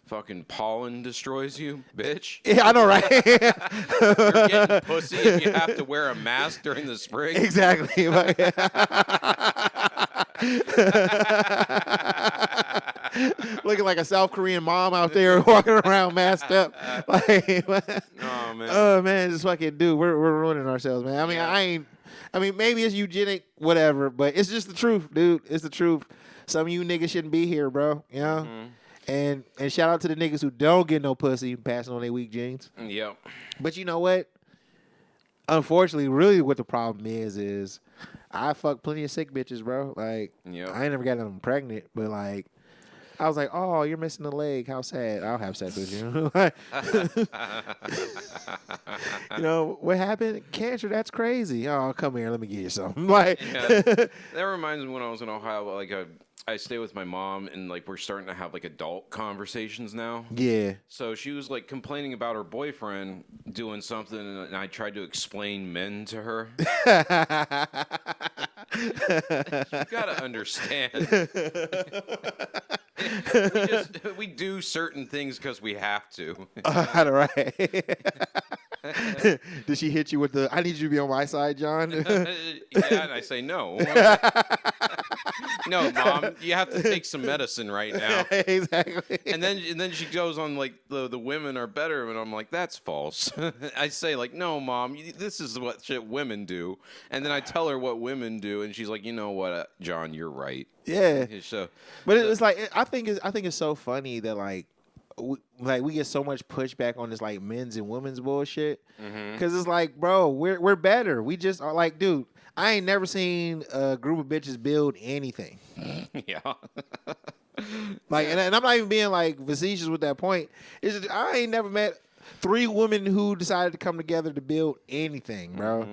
Fucking pollen destroys you, bitch. Yeah, I know, right? You're getting pussy if you have to wear a mask during the spring. Exactly. Looking like a South Korean mom out there walking around masked up. Like, Oh man. oh man, just fucking dude, we're ruining ourselves, man. I mean, Yeah. I mean, maybe it's eugenic, whatever, but it's just the truth, dude. It's the truth. Some of you niggas shouldn't be here, bro. You know. And shout out to the niggas who don't get no pussy passing on their weak genes. Yep. But you know what? Unfortunately, really what the problem is I fuck plenty of sick bitches, bro. Like, Yep. I ain't never got them pregnant, but like, I was like, oh, you're missing a leg. How sad. I'll have sex with you. You know, what happened? Cancer, that's crazy. Oh, come here. Let me give you something. Like, Yeah. That reminds me when I was in Ohio, like I stay with my mom and like we're starting to have like adult conversations now. yeah. So she was like complaining about her boyfriend doing something and I tried to explain men to her. You gotta understand. we do certain things because we have to. All right. Did she hit you with the, I need you to be on my side, John? Yeah, and I say no. No, Mom, you have to take some medicine right now. Exactly. And then she goes on like the women are better, and I'm like, that's false. I say like, no, Mom, this is what shit women do. And then I tell her what women do, and she's like, you know what, John, you're right. Yeah. So, But it's like, I think it's so funny that like we get so much pushback on this like men's and women's bullshit. Cause it's like, bro, we're better. We just are like, dude, I ain't never seen a group of bitches build anything. yeah. Like, and I'm not even being like facetious with that point. It's just, I ain't never met 3 women who decided to come together to build anything, bro.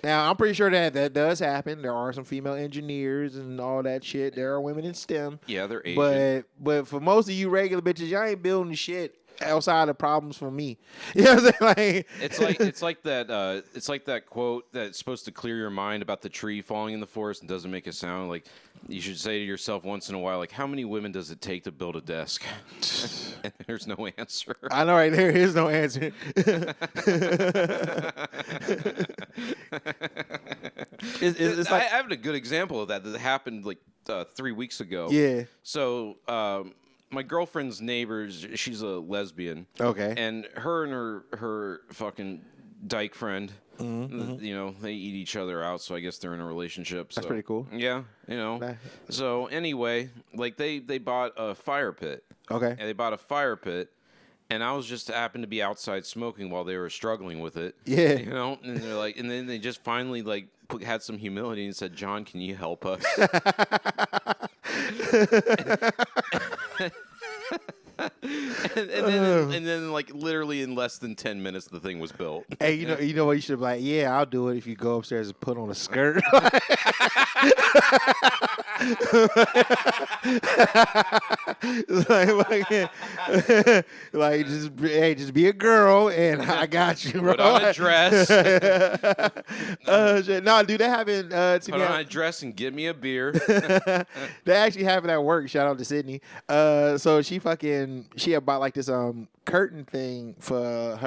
Now, I'm pretty sure that does happen. There are some female engineers and all that shit. There are women in STEM. Yeah, they're Asian. But for most of you regular bitches, y'all ain't building shit outside of problems for me. You know what I'm saying? Like, It's like that quote that's supposed to clear your mind about the tree falling in the forest and doesn't make a sound. Like you should say to yourself once in a while, like, how many women does it take to build a desk? And there's no answer. I know, right? There is no answer. It's I like, have a good example of that happened like 3 weeks ago. yeah. So my girlfriend's neighbors, she's a lesbian. Okay. And her fucking dyke friend, you know, they eat each other out, so I guess they're in a relationship. That's so. pretty cool. Yeah, you know. So anyway, like they bought a fire pit. Okay. And they bought a fire pit, and I was just happened to be outside smoking while they were struggling with it. Yeah. You know, and they're like, and then they just finally like had some humility and said, "John, can you help us?" and then like literally in less than 10 minutes the thing was built. Hey, you know what? You should be like, yeah, I'll do it if you go upstairs and put on a skirt. like just be a girl and I got you, bro. Put on a dress. Shit. No, dude, that happened to Put me. on a dress and get me a beer. That actually happened at work. Shout out to Sydney. So she had bought like this curtain thing for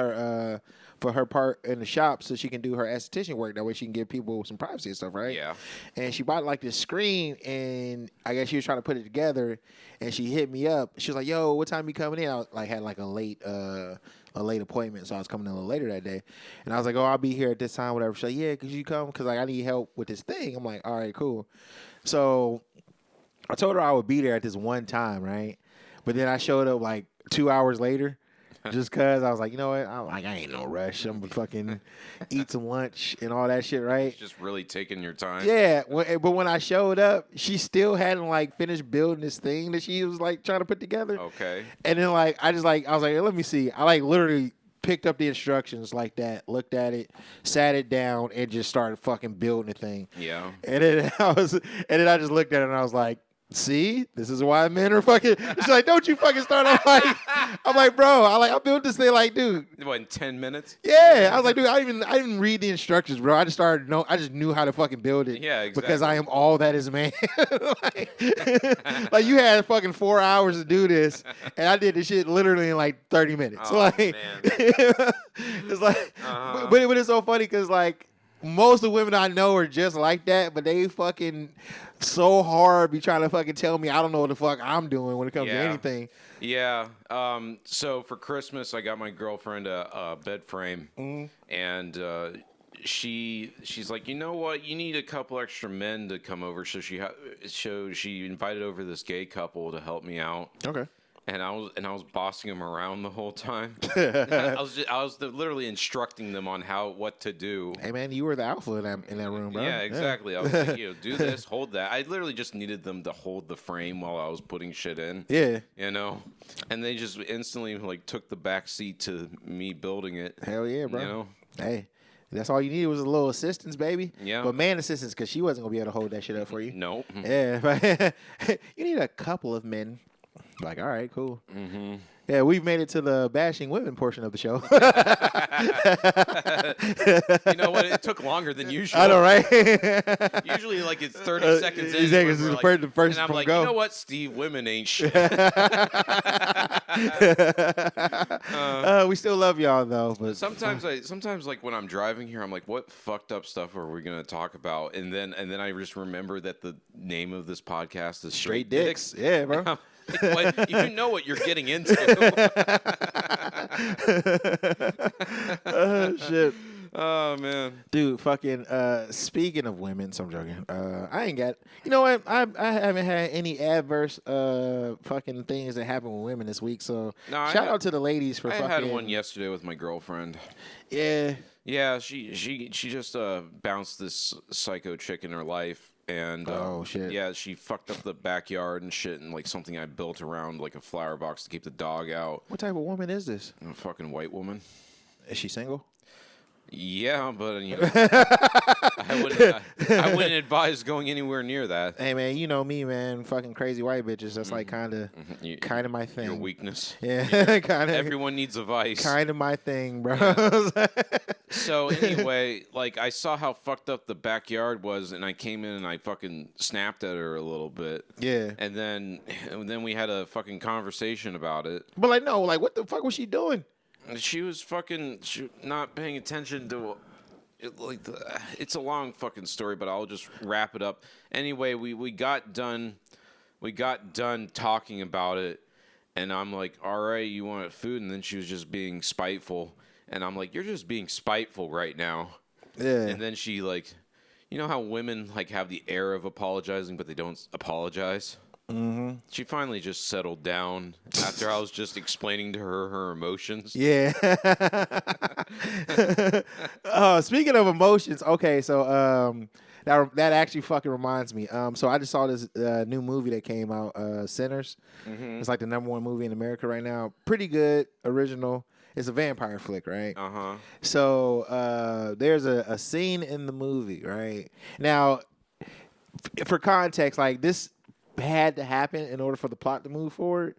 her part in the shop so she can do her esthetician work. That way she can give people some privacy and stuff, right? Yeah. And she bought like this screen, and I guess she was trying to put it together, and she hit me up. She was like, "Yo, what time you coming in?" I had like a late appointment, so I was coming in a little later that day. And I was like, "Oh, I'll be here at this time, whatever." She's like, "Yeah, could you come? Because like I need help with this thing." I'm like, "All right, cool." So I told her I would be there at this one time, right? But then I showed up like 2 hours later. Just cause I was like, you know what? I ain't no rush. I'm gonna fucking eat some lunch and all that shit, right? Just really taking your time. Yeah, but when I showed up, she still hadn't like finished building this thing that she was like trying to put together. Okay. And then I was like, let me see. I like literally picked up the instructions like that, looked at it, sat it down, and just started fucking building the thing. Yeah. And then I just looked at it and I was like, see, this is why men are fucking. She's like, don't you fucking start. I'm like, bro, I built this thing like, dude. What, in 10 minutes? Yeah, I was like, dude, I didn't read the instructions, bro. I just knew how to fucking build it. Yeah, exactly. Because I am all that is man. like you had fucking 4 hours to do this, and I did this shit literally in like 30 minutes. Oh, man. It's like, but it's so funny because like most of the women I know are just like that, but they fucking so hard be trying to fucking tell me I don't know what the fuck I'm doing when it comes to anything. Yeah. So for Christmas, I got my girlfriend a bed frame, and she's like, you know what? You need a couple extra men to come over. So she invited over this gay couple to help me out. Okay. And I was bossing them around the whole time. I was literally instructing them on what to do. Hey man, you were the alpha in that room, bro. Yeah, exactly. I was like, do this, hold that. I literally just needed them to hold the frame while I was putting shit in. Yeah. And they just instantly like took the back seat to me building it. Hell yeah, bro. You know? Hey. That's all you needed was a little assistance, baby. Yeah. But man assistance, because she wasn't going to be able to hold that shit up for you. Nope. Yeah. You need a couple of men. Like, all right, cool. Mm-hmm. Yeah, we've made it to the bashing women portion of the show. You know what? It took longer than usual. I know, right? Usually, like, it's 30 seconds in. The first and I'm like, go. you know what, Steve? Women ain't shit. We still love y'all, though. But sometimes, like, when I'm driving here, I'm like, what fucked up stuff are we going to talk about? And then I just remember that the name of this podcast is Straight Dicks. Yeah, bro. You know what you're getting into. Shit. Oh man, dude. Fucking. Speaking of women, so I'm joking. I ain't got. You know what? I haven't had any adverse fucking things that happen with women this week. So shout out to the ladies for. I fucking... had one yesterday with my girlfriend. Yeah. Yeah. She just bounced this psycho chick in her life. And oh shit! Yeah, she fucked up the backyard and shit, and like something I built around like a flower box to keep the dog out. What type of woman is this? A fucking white woman. Is she single? Yeah, but you know, I wouldn't advise going anywhere near that. Hey man, you know me, man. Fucking crazy white bitches. That's like kind of my thing. Your weakness. Yeah, kind of. Everyone needs a vice. Kind of my thing, bro. Yeah. So anyway, like I saw how fucked up the backyard was, and I came in and I fucking snapped at her a little bit. Yeah. And then we had a fucking conversation about it. But like, no, like what the fuck was she doing? She was fucking not paying attention to it's a long fucking story, but I'll just wrap it up. Anyway, we got done talking about it, and I'm like, all right, you want food? And then she was just being spiteful, and I'm like, you're just being spiteful right now. Yeah. And then she like, you know how women like have the air of apologizing, but they don't apologize. Mm-hmm. She finally just settled down after I was just explaining to her emotions. Yeah. Speaking of emotions, okay, so that actually fucking reminds me. So I just saw this new movie that came out, Sinners. Mm-hmm. It's like the #1 movie in America right now. Pretty good, original. It's a vampire flick, right? Uh-huh. So there's a scene in the movie, right? Now, for context, like this had to happen in order for the plot to move forward,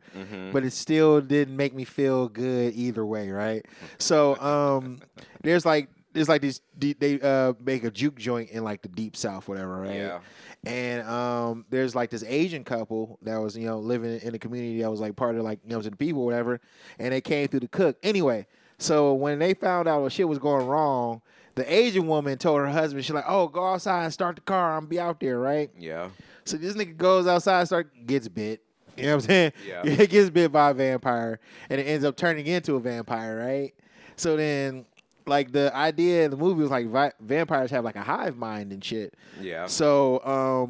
but it still didn't make me feel good either way, right? So there's like these they make a juke joint in like the deep south, whatever, right? Yeah. And there's like this Asian couple that was living in a community that was like part of like the people, whatever, and they came through the cook anyway. So when they found out what shit was going wrong, the Asian woman told her husband, she's like, "Oh, go outside and start the car. I'm be out there, right?" Yeah. So this nigga goes outside, gets bit. You know what I'm saying? Yeah. He gets bit by a vampire, and it ends up turning into a vampire, right? So then, like, the idea in the movie was like vampires have like a hive mind and shit. Yeah. So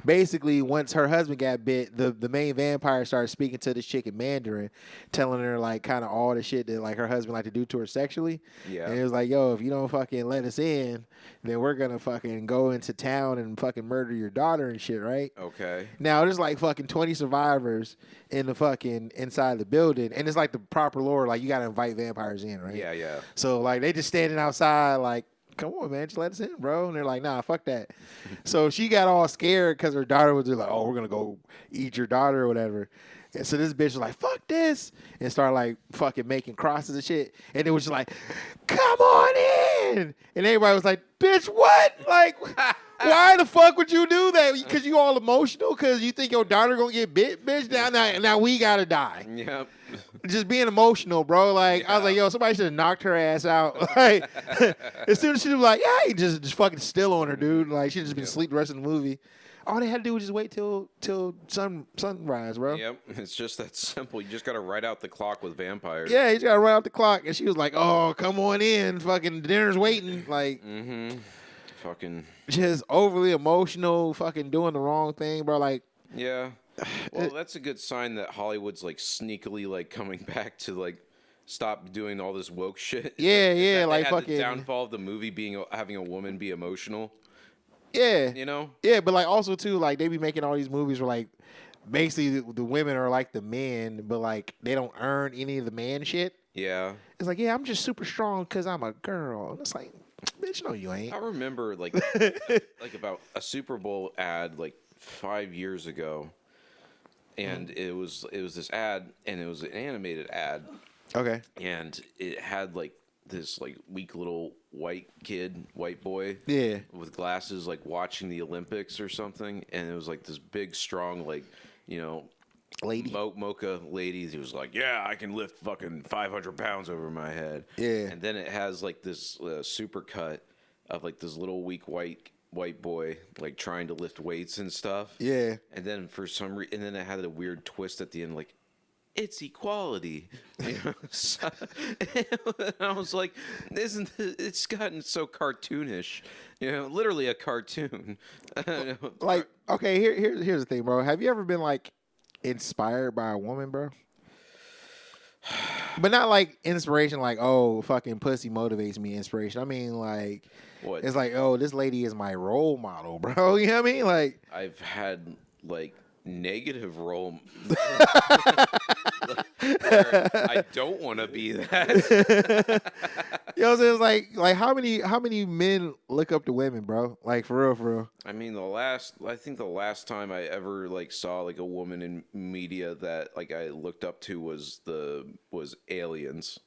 basically, once her husband got bit, the main vampire started speaking to this chick in Mandarin, telling her like kind of all the shit that like her husband like to do to her sexually. Yeah. And it was like, yo, if you don't fucking let us in, then we're gonna fucking go into town and fucking murder your daughter and shit, right? Okay. Now there's like fucking 20 survivors in the fucking inside the building, and it's like the proper lore, like you gotta invite vampires in, right? Yeah, yeah. So like they just standing outside, like, come on, man, just let us in, bro. And they're like, nah, fuck that. So she got all scared because her daughter was just like, oh, we're gonna go eat your daughter or whatever. And so this bitch was like, fuck this, and started like fucking making crosses and shit. And it was just like, come on in. And everybody was like, bitch, what? Like, why the fuck would you do that? Because you all emotional? Because you think your daughter gonna get bit, bitch? Now we gotta die. Yep. Just being emotional, bro. Like, I was like, yo, somebody should have knocked her ass out. Like, as soon as she was like, yeah, he just fucking still on her, dude. Like, she just been asleep the rest of the movie. All they had to do was just wait till sunrise, bro. Yep. It's just that simple. You just got to write out the clock with vampires. Yeah, he's got to run out the clock. And she was like, oh, come on in. Fucking dinner's waiting. Like, Fucking. just overly emotional, fucking doing the wrong thing, bro. Like, Yeah. Well, that's a good sign that Hollywood's like sneakily like coming back to like stop doing all this woke shit. yeah, yeah, That like they had fucking. the downfall of the movie being having a woman be emotional. Yeah. You know? Yeah, but like also too, like they be making all these movies where like basically the women are like the men, but like they don't earn any of the man shit. Yeah. It's like, yeah, I'm just super strong because I'm a girl. And it's like, bitch, no, you ain't. I remember like like about a Super Bowl ad like 5 years ago, and it was this ad, and it was an animated ad, Okay. and it had like this like weak little white boy, Yeah. with glasses, like watching the Olympics or something, and it was like this big, strong, like Lady. mocha lady. He was like, yeah, I can lift fucking 500 pounds over my head. Yeah. And then it has like this super cut of like this little weak white boy like trying to lift weights and stuff. Yeah. And then for some reason, and then it had a weird twist at the end, like, it's equality. So, and I was like, it's gotten so cartoonish, literally a cartoon. Like, okay, here's the thing, bro. Have you ever been like inspired by a woman, bro? But not like inspiration, like, oh, fucking pussy motivates me. Inspiration. I mean, like, What? It's like, oh, this lady is my role model, bro. You know what I mean? Like, I've had like negative role. I don't want to be that. you know what I'm saying? It's like how many men look up to women, bro? Like for real. I mean, I think the last time I ever like saw like a woman in media that like I looked up to was Aliens.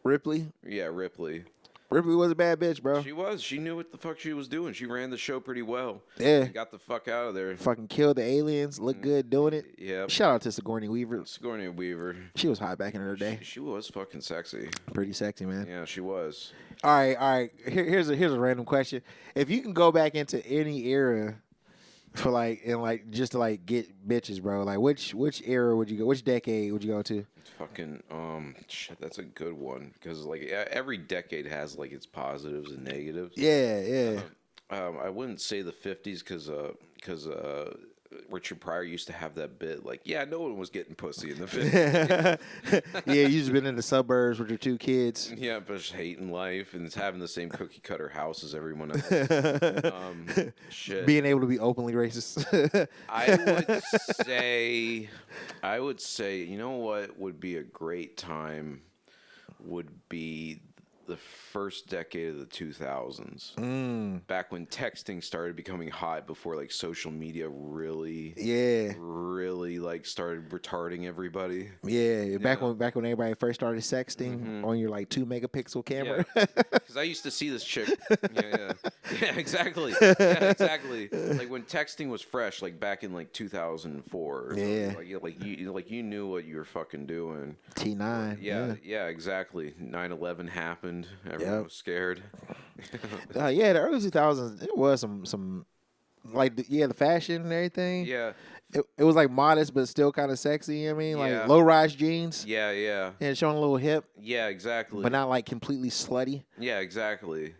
Ripley. Yeah, Ripley. Ripley was a bad bitch, bro. She was. She knew what the fuck she was doing. She ran the show pretty well. Yeah. And got the fuck out of there. Fucking killed the aliens. Looked good doing it. Yeah. Shout out to Sigourney Weaver. Sigourney Weaver. She was hot back in her day. She was fucking sexy. Pretty sexy, man. Yeah, she was. All right. Here's a random question. If you can go back into any era for like and like just to like get bitches, bro, like which era would you go? Which decade would you go to? Fucking shit, that's a good one because like every decade has like its positives and negatives. Yeah. I wouldn't say the 50s because Richard Pryor used to have that bit like, yeah, no one was getting pussy in the 50s. Yeah, you just been in the suburbs with your two kids. Yeah, but just hating life and having the same cookie cutter house as everyone else. Shit. Being able to be openly racist. I would say, you know what would be a great time would be the first decade of the 2000s. Back when texting started becoming hot before like social media really like started retarding everybody. Yeah, back when everybody first started sexting on your like 2 megapixel camera. Because I used to see this chick. Yeah, exactly. Yeah, exactly. Like when texting was fresh, like back in like 2004. Or like you knew what you were fucking doing. T9. Yeah, exactly. 9/11 happened. Everyone was scared. The early 2000s, it was some like the fashion and everything. Yeah. It was like modest but still kind of sexy. You know what I mean, Yeah. like low rise jeans. Yeah. And showing a little hip. Yeah, exactly. But not like completely slutty. Yeah, exactly.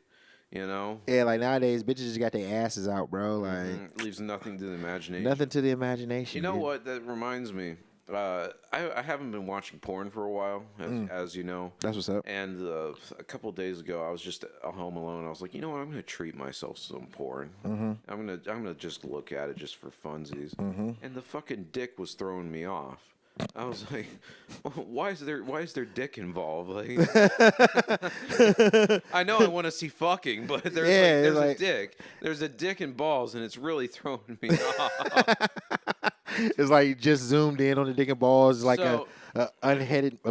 You know? Yeah, like nowadays, bitches just got their asses out, bro. Like leaves nothing to the imagination. Nothing to the imagination. You know what? That reminds me. I haven't been watching porn for a while, as you know. That's what's up. And a couple of days ago, I was just home alone. I was like, you know what? I'm gonna treat myself to some porn. I'm gonna just look at it just for funsies. And the fucking dick was throwing me off. I was like, why is there dick involved? Like, I know I want to see fucking, but there's a dick. There's a dick and balls, and it's really throwing me off. It's like you just zoomed in on the dick and balls. It's like a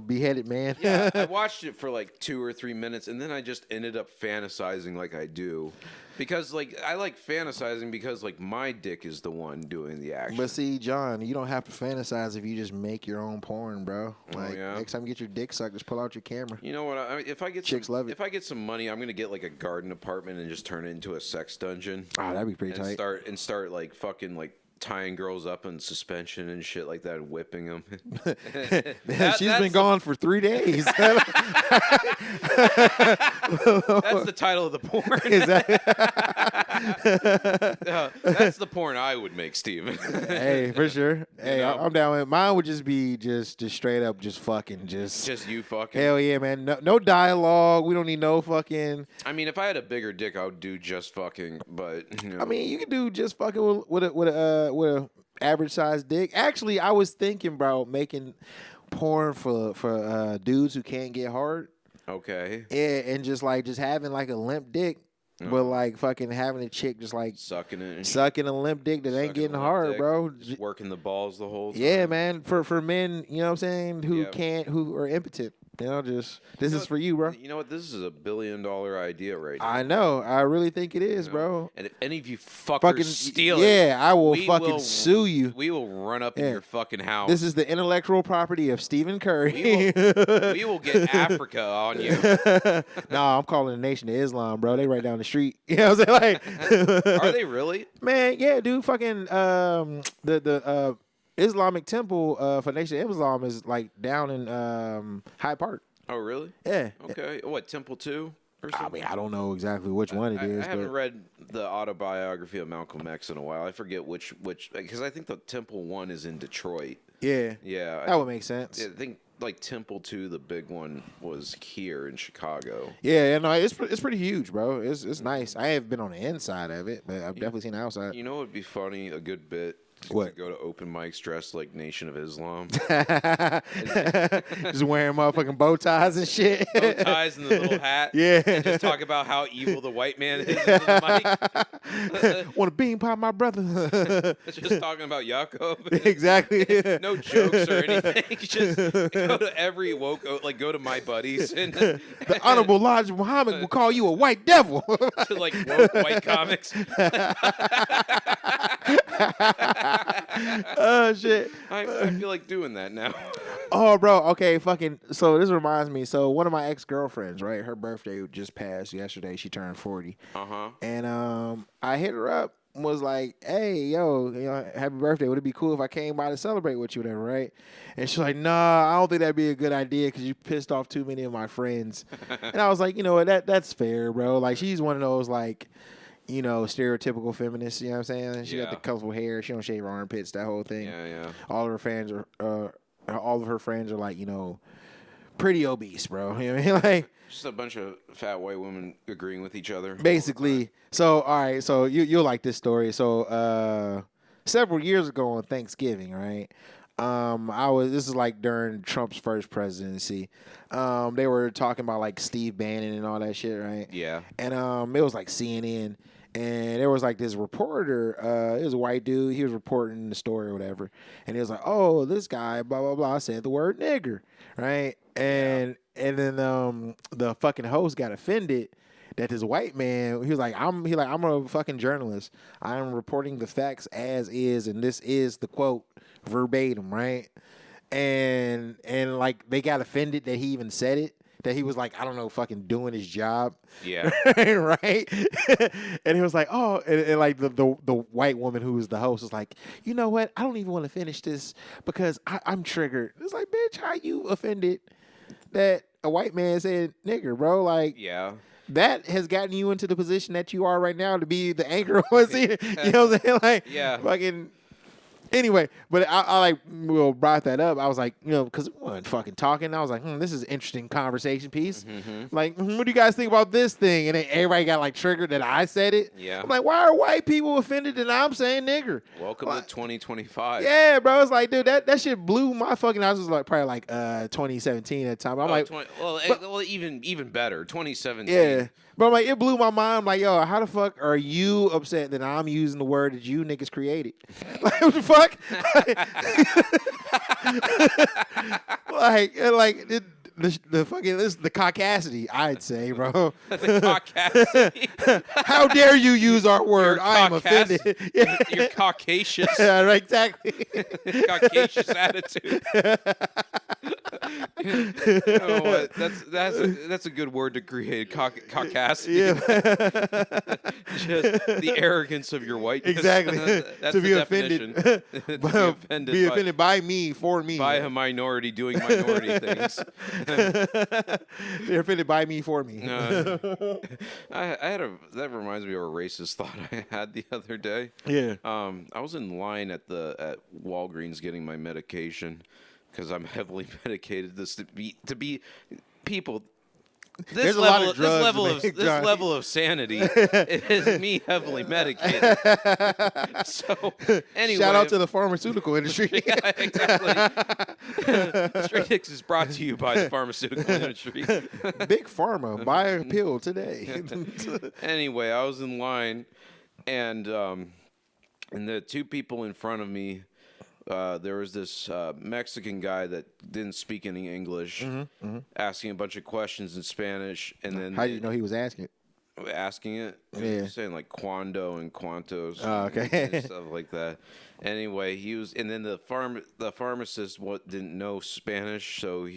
beheaded man. Yeah, I watched it for like 2 or 3 minutes, and then I just ended up fantasizing like I do. Because, like, I like fantasizing because, like, my dick is the one doing the action. But see, John, you don't have to fantasize if you just make your own porn, bro. Like, next time you get your dick sucked, just pull out your camera. You know what? If I get Chicks love it. If I get some money, I'm gonna get like a garden apartment and just turn it into a sex dungeon. Oh, that'd be pretty tight. Start like fucking like tying girls up in suspension and shit like that and whipping them. She's been gone for 3 days. That's the title of the porn. That's the porn I would make, Steven. Hey, for sure. Hey, I'm down with it. Mine would just be just straight up just fucking. Just you fucking. Hell yeah, man. No dialogue. We don't need no fucking. I mean, if I had a bigger dick, I would do just fucking, but you know. I mean, you can do just fucking with a average sized dick. Actually, I was thinking about making porn for dudes who can't get hard. Okay. Yeah, and just having like a limp dick, but like fucking having a chick just like sucking a limp dick that ain't getting hard, bro. Just working the balls the whole time. Yeah, man. For men, you know what I'm saying, who are impotent. You know, this is for you, bro. You know what? This is a $1 billion idea right now. I know. I really think it is, bro. And if any of you fuckers steal it, yeah, I will fucking sue you. We will run up in your fucking house. This is the intellectual property of Stephen Curry. We will get Africa on you. No, I'm calling the Nation of Islam, bro. They right down the street. You know what I'm saying? Like, are they really? Man, yeah, dude. Fucking the Islamic temple for Nation of Islam is like down in Hyde Park. Oh, really? Yeah. Okay. What, Temple 2 or something? I mean, I don't know exactly which one it is. I haven't read the autobiography of Malcolm X in a while. I forget which because I think the Temple 1 is in Detroit. Yeah. Yeah. That would make sense. I think like Temple 2, the big one, was here in Chicago. Yeah, no, it's pretty huge, bro. It's nice. I haven't been on the inside of it, but I've definitely seen the outside. You know what would be funny, a good bit? What? To go to open mics dressed like Nation of Islam. Just wearing motherfucking bow ties and shit. Bow ties and the little hat. Yeah. And just talk about how evil the white man is. The Want to bean pie my brother. Just talking about Jacob. Exactly. No jokes or anything. Just go to every woke, like go to my buddies. And the Honorable Elijah Muhammad will call you a white devil. Like woke white comics. Oh shit! I feel like doing that now. Oh, bro. Okay, fucking. So this reminds me. So one of my ex-girlfriends, right? Her birthday just passed yesterday. She turned 40. And I hit her up. Was like, hey, yo, happy birthday. Would it be cool if I came by to celebrate with you, whatever, right? And she's like, nah, I don't think that'd be a good idea because you pissed off too many of my friends. And I was like, you know what? That's fair, bro. Like, she's one of those like, you know, stereotypical feminists. You know what I'm saying? She got the colorful hair. She don't shave her armpits. That whole thing. Yeah. All of her friends are like, you know, pretty obese, bro. You know what I mean? Like, just a bunch of fat white women agreeing with each other. Basically. So, all right. So you'll like this story. So, several years ago on Thanksgiving, right? This is like during Trump's first presidency. They were talking about like Steve Bannon and all that shit, right? Yeah. And it was like CNN, and there was like this reporter. It was a white dude. He was reporting the story or whatever, and he was like, "Oh, this guy, blah blah blah, said the word nigger," right? And then the fucking host got offended that this white man, he was like, I'm a fucking journalist. I'm reporting the facts as is, and this is the quote verbatim, right? And like they got offended that he even said it. That he was like, I don't know, fucking doing his job. Yeah. Right? And he was like, oh, and like the white woman who was the host was like, you know what? I don't even want to finish this because I'm triggered. It's like, bitch, how you offended that a white man said nigger, bro? Like, Yeah. that has gotten you into the position that you are right now to be the anchor on scene. You know what I'm saying? Like, Yeah. fucking. Anyway, but I like brought that up. I was like, you know, because we weren't fucking talking. I was like, this is an interesting conversation piece. Like, what do you guys think about this thing? And then everybody got like triggered that I said it. Yeah. I'm like, why are white people offended that I'm saying nigger? Welcome like, to 2025. Yeah, bro. It's like, dude, that shit blew my fucking. I was like probably like 2017 at the time. I'm like, well, even better, 2017. Yeah. But I'm like, it blew my mind. I'm like, yo, how the fuck are you upset that I'm using the word that you niggas created? Like, what the fuck? The fucking this the caucasity, I'd say, bro. The caucasity. How dare you use our word? I am offended. Your Caucasian. Yeah, right, exactly. Caucasian attitude. You know what? That's a good word to create. Caucasity. Yeah. Just the arrogance of your whiteness. Exactly. That's To be the offended. definition. Be offended by me, for me. By a minority doing minority things. They're offended by me, for me. That reminds me of a racist thought I had the other day. Yeah. I was in line at Walgreens getting my medication because I'm heavily medicated. This to be people. There's a lot of drugs This level of sanity is me heavily medicated. So anyway, shout out to the pharmaceutical industry. Yeah, exactly. Straight Hicks is brought to you by the pharmaceutical industry. Big Pharma, buy a pill today. Anyway, I was in line, and the two people in front of me. There was this Mexican guy that didn't speak any English, asking a bunch of questions in Spanish, and then how did you know he was asking it? Asking it, Yeah, saying like cuando and cuantos, okay, and stuff like that. Anyway, and then the pharmacist didn't know Spanish, so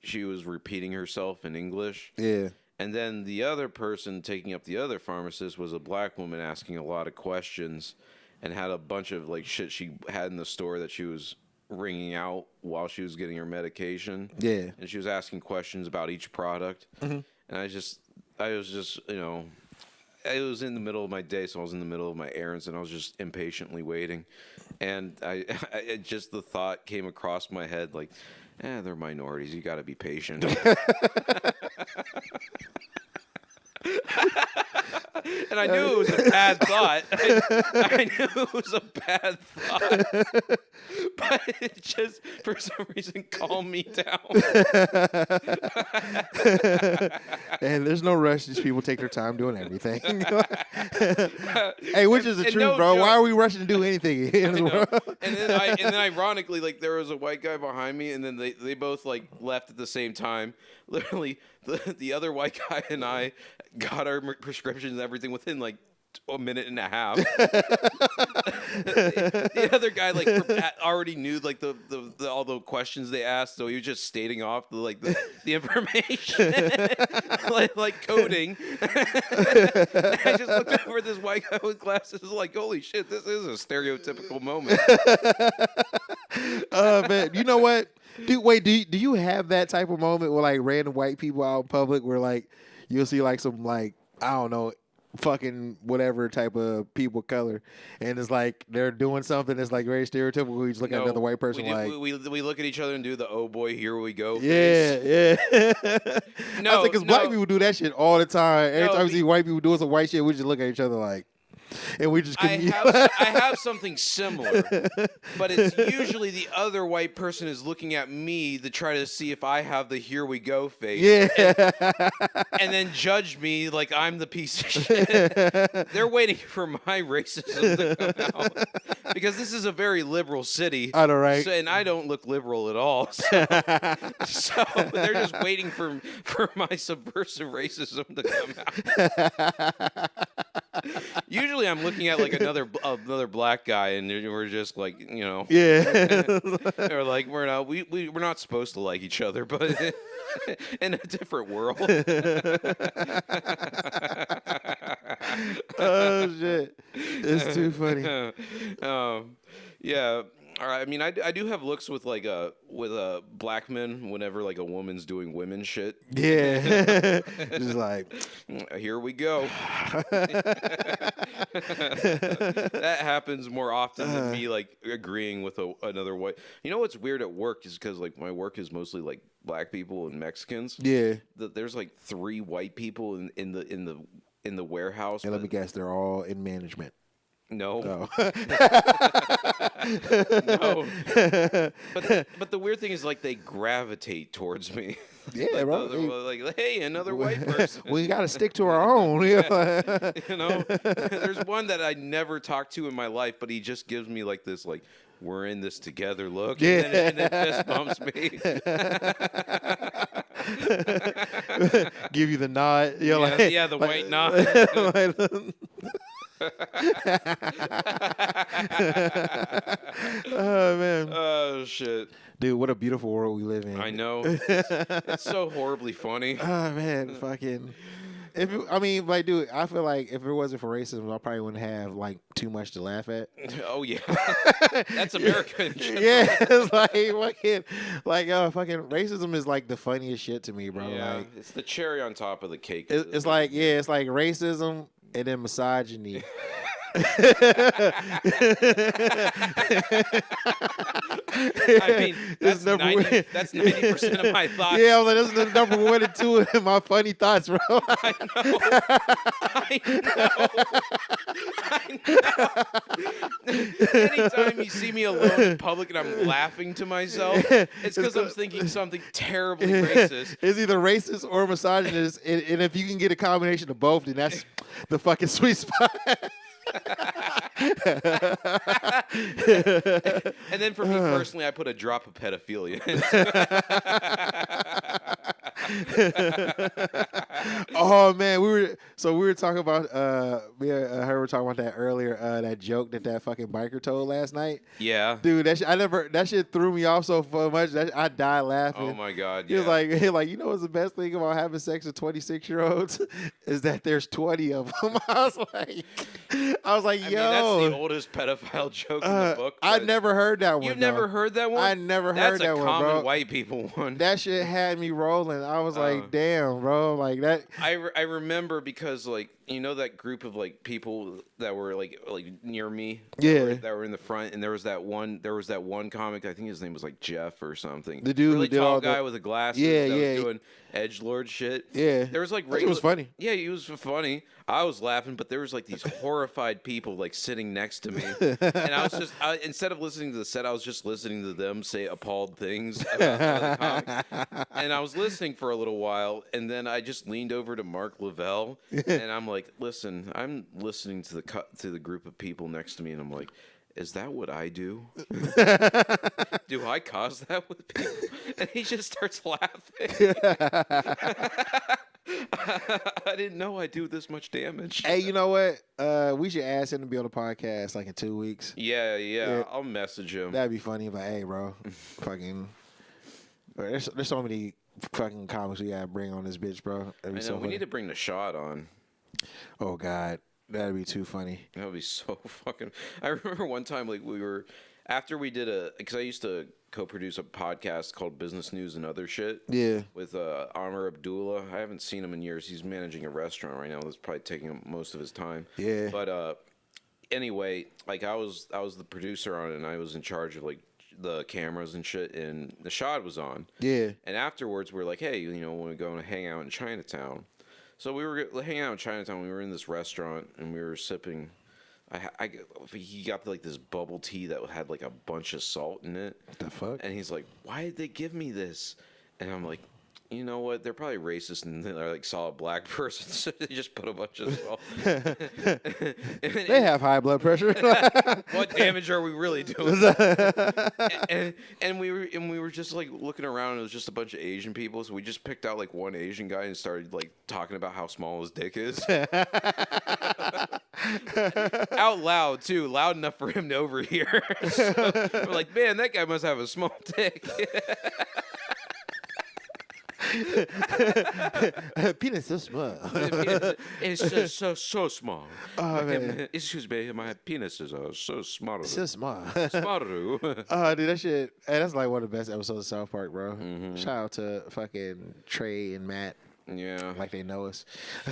she was repeating herself in English. Yeah. And then the other person taking up the other pharmacist was a black woman asking a lot of questions. And had a bunch of like shit she had in the store that she was ringing out while she was getting her medication. Yeah. And she was asking questions about each product. And I was just, you know, it was in the middle of my day, so I was in the middle of my errands, and I was just impatiently waiting. And I just the thought came across my head like, they're minorities. You got to be patient. And I knew it was a bad thought. I knew it was a bad thought. But it just, for some reason, calmed me down. And there's no rush. These people take their time doing everything. Hey, which is the truth, no bro? joke. Why are we rushing to do anything in this world? And then ironically, like there was a white guy behind me, and then they both like left at the same time. Literally, the other white guy and I got our prescriptions and everything within like a minute and a half. The other guy like already knew like the all the questions they asked, so he was just stating off the information like coding. I just looked over at this white guy with glasses like, holy shit, this is a stereotypical moment. Man, you know what? Do you have that type of moment where like random white people out in public where like you'll see like some like, I don't know, fucking whatever type of people of color, and it's like they're doing something that's like very stereotypical. You just look at another white person we look at each other and do the oh boy here we go face. Yeah. No, because black people do that shit all the time. Every time we the- see white people doing some white shit, we just look at each other like, and we just I couldn't. have something similar, but it's usually the other white person is looking at me to try to see if I have the "here we go" face, and then judge me like I'm the piece of shit. They're waiting for my racism to come out because this is a very liberal city. I know, right? So, and I don't look liberal at all, so they're just waiting for my subversive racism to come out. Usually, I'm looking at like another black guy, and we're just like, they're like, we're not supposed to like each other, but in a different world. Oh shit, it's too funny. Yeah. All right. I mean, I do have looks with like black men whenever like a woman's doing women shit. Yeah, just like here we go. That happens more often than me like agreeing with another white. You know what's weird at work is because like my work is mostly like black people and Mexicans. Yeah, there's like 3 white people in the warehouse. And let me guess, they're all in management. No. No. No. But the weird thing is, like, they gravitate towards me. Yeah, like, bro. Like, hey, another white person. We got to stick to our own. You know, there's one that I never talked to in my life, but he just gives me like this, like, we're in this together look. Yeah. And then fist bumps me. Give you the nod. You're The white nod. Oh man. Oh shit. Dude, what a beautiful world we live in. I know. It's so horribly funny. Oh man, fucking. Dude, I feel like if it wasn't for racism, I probably wouldn't have like too much to laugh at. Oh yeah, that's America. Yeah, it's fucking racism is like the funniest shit to me, bro. Yeah, like, it's the cherry on top of the cake. It's like racism and then misogyny. I mean, that's 90% of my thoughts. Yeah, I was like, that's the number 1 and 2 in my funny thoughts, bro. I know. Anytime you see me alone in public and I'm laughing to myself, it's because I'm thinking something terribly racist. It's either racist or misogynist, and if you can get a combination of both, then that's the fucking sweet spot. And then for me personally, I put a drop of pedophilia. Oh man, we were talking about we were talking about that earlier, that joke that fucking biker told last night. Yeah, dude, that shit threw me off so much that I died laughing. Oh my god, he was like, you know what's the best thing about having sex with 26-year-olds is that there's 20 of them. I was like, yo, mean, that's the oldest pedophile joke in the book. I never heard that one. You've never heard that one? I never heard that one, bro. That's a common white people one. That shit had me rolling. I was like, damn, bro, like that. I remember because like you know that group of like people that were like near me, that were in the front, and there was that one comic. I think his name was like Jeff or something. The dude really who did tall all guy the with the glasses. Yeah, that yeah. was doing edgelord shit. Yeah, there was like it was funny. Yeah, he was funny. I was laughing, but there was like these horrified people like sitting next to me, and I was just instead of listening to the set, I was just listening to them say appalled things about the comics. And I was listening for a little while, and then I just leaned over to Mark Lavelle, and I'm like, "Listen, I'm listening to the group of people next to me, and I'm like." Is that what I do? Do I cause that with people? And he just starts laughing. I didn't know I do this much damage. Hey, you know what? We should ask him to be on the podcast like in 2 weeks. Yeah. I'll message him. That'd be funny. But hey, bro, fucking, there's so many fucking comics we gotta bring on this bitch, bro. I know. We need to bring the shot on. Oh God. That'd be too funny. That would be so fucking. I remember one time, like after we did because I used to co-produce a podcast called Business News and Other Shit. Yeah. With Amr Abdullah. I haven't seen him in years. He's managing a restaurant right now. That's probably taking him most of his time. Yeah. But anyway, like I was the producer on it, and I was in charge of like the cameras and shit, and the shot was on. Yeah. And afterwards, we were like, hey, when we go and hang out in Chinatown. So we were hanging out in Chinatown. We were in this restaurant, and we were sipping he got like this bubble tea that had like a bunch of salt in it. What the fuck? And he's like, "Why did they give me this?" And I'm like, "You know what? They're probably racist and they're like saw a black person, so they just put a bunch of salt." They have high blood pressure. What damage are we really doing? and we were just like looking around. And it was just a bunch of Asian people, so we just picked out like one Asian guy and started like talking about how small his dick is. Out loud too, loud enough for him to overhear. So we're like, man, that guy must have a small dick. Penis so small. It's just so small. Oh, man. Excuse me, my penis is so small. So small. Smaller. Oh, dude, that shit. Hey, that's like one of the best episodes of South Park, bro. Shout out to fucking Trey and Matt. Yeah. Like they know us.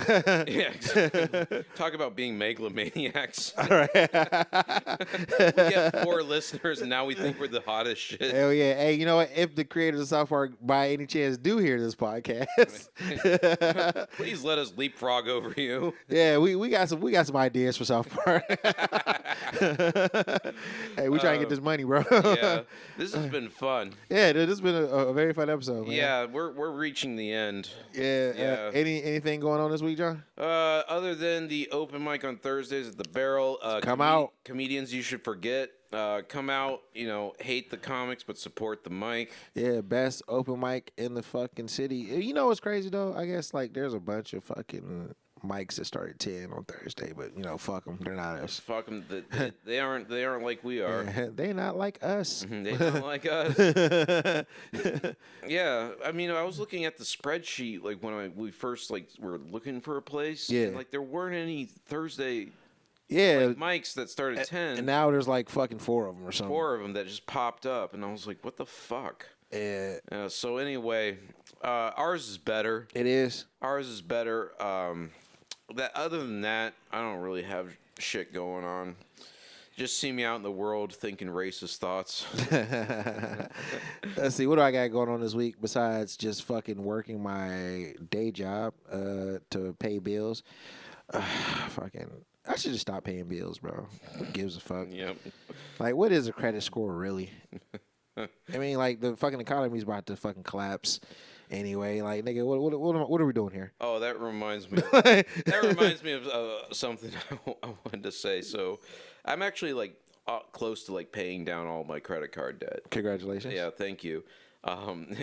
Yeah, exactly. Talk about being megalomaniacs. All right. We get 4 listeners, and now we think we're the hottest shit. Hell yeah. Hey, you know what? If the creators of South Park, by any chance, do hear this podcast, Please let us leapfrog over you. yeah, we got some ideas for South Park. Hey, we trying to get this money, bro. Yeah, this has been fun. Yeah, dude, this has been a very fun episode, man. Yeah, we're reaching the end. Yeah. Yeah. Anything going on this week, John? Other than the open mic on Thursdays at the Barrel, Come out. Comedians you should forget. Come out, hate the comics but support the mic. Yeah, best open mic in the fucking city. You know what's crazy though? I guess like there's a bunch of fucking mics that start at 10 on Thursday, but fuck them. They're not us. Fuck them. They aren't like we are. They're not like us. They don't like us. Yeah, I mean, I was looking at the spreadsheet like when we first like were looking for a place. Yeah. And, like there weren't any Thursday Yeah. mics that started at 10. And now there's like fucking 4 of them or something. 4 of them that just popped up, and I was like, what the fuck? Yeah. So anyway, ours is better. It is. Ours is better. Other than that, I don't really have shit going on. Just see me out in the world thinking racist thoughts. Let's see, what do I got going on this week besides just fucking working my day job to pay bills? Fucking, I should just stop paying bills, bro. Who gives a fuck? Yep. Like, what is a credit score really? I mean, like the fucking economy's about to fucking collapse. Anyway, like nigga, what are we doing here? Oh, that reminds me. That reminds me of something I wanted to say. So, I'm actually like close to like paying down all my credit card debt. Congratulations. Yeah, thank you. I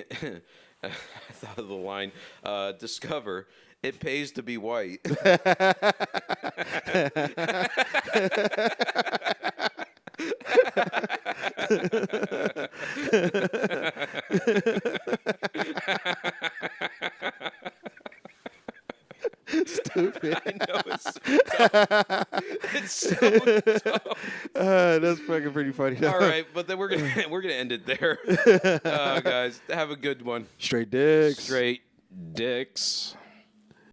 thought of the line, discover it pays to be white. Stupid. I know it's so dumb. It's so dumb. That's fucking pretty funny. Though. All right, but then we're gonna end it there, guys. Have a good one. Straight dicks. Straight dicks.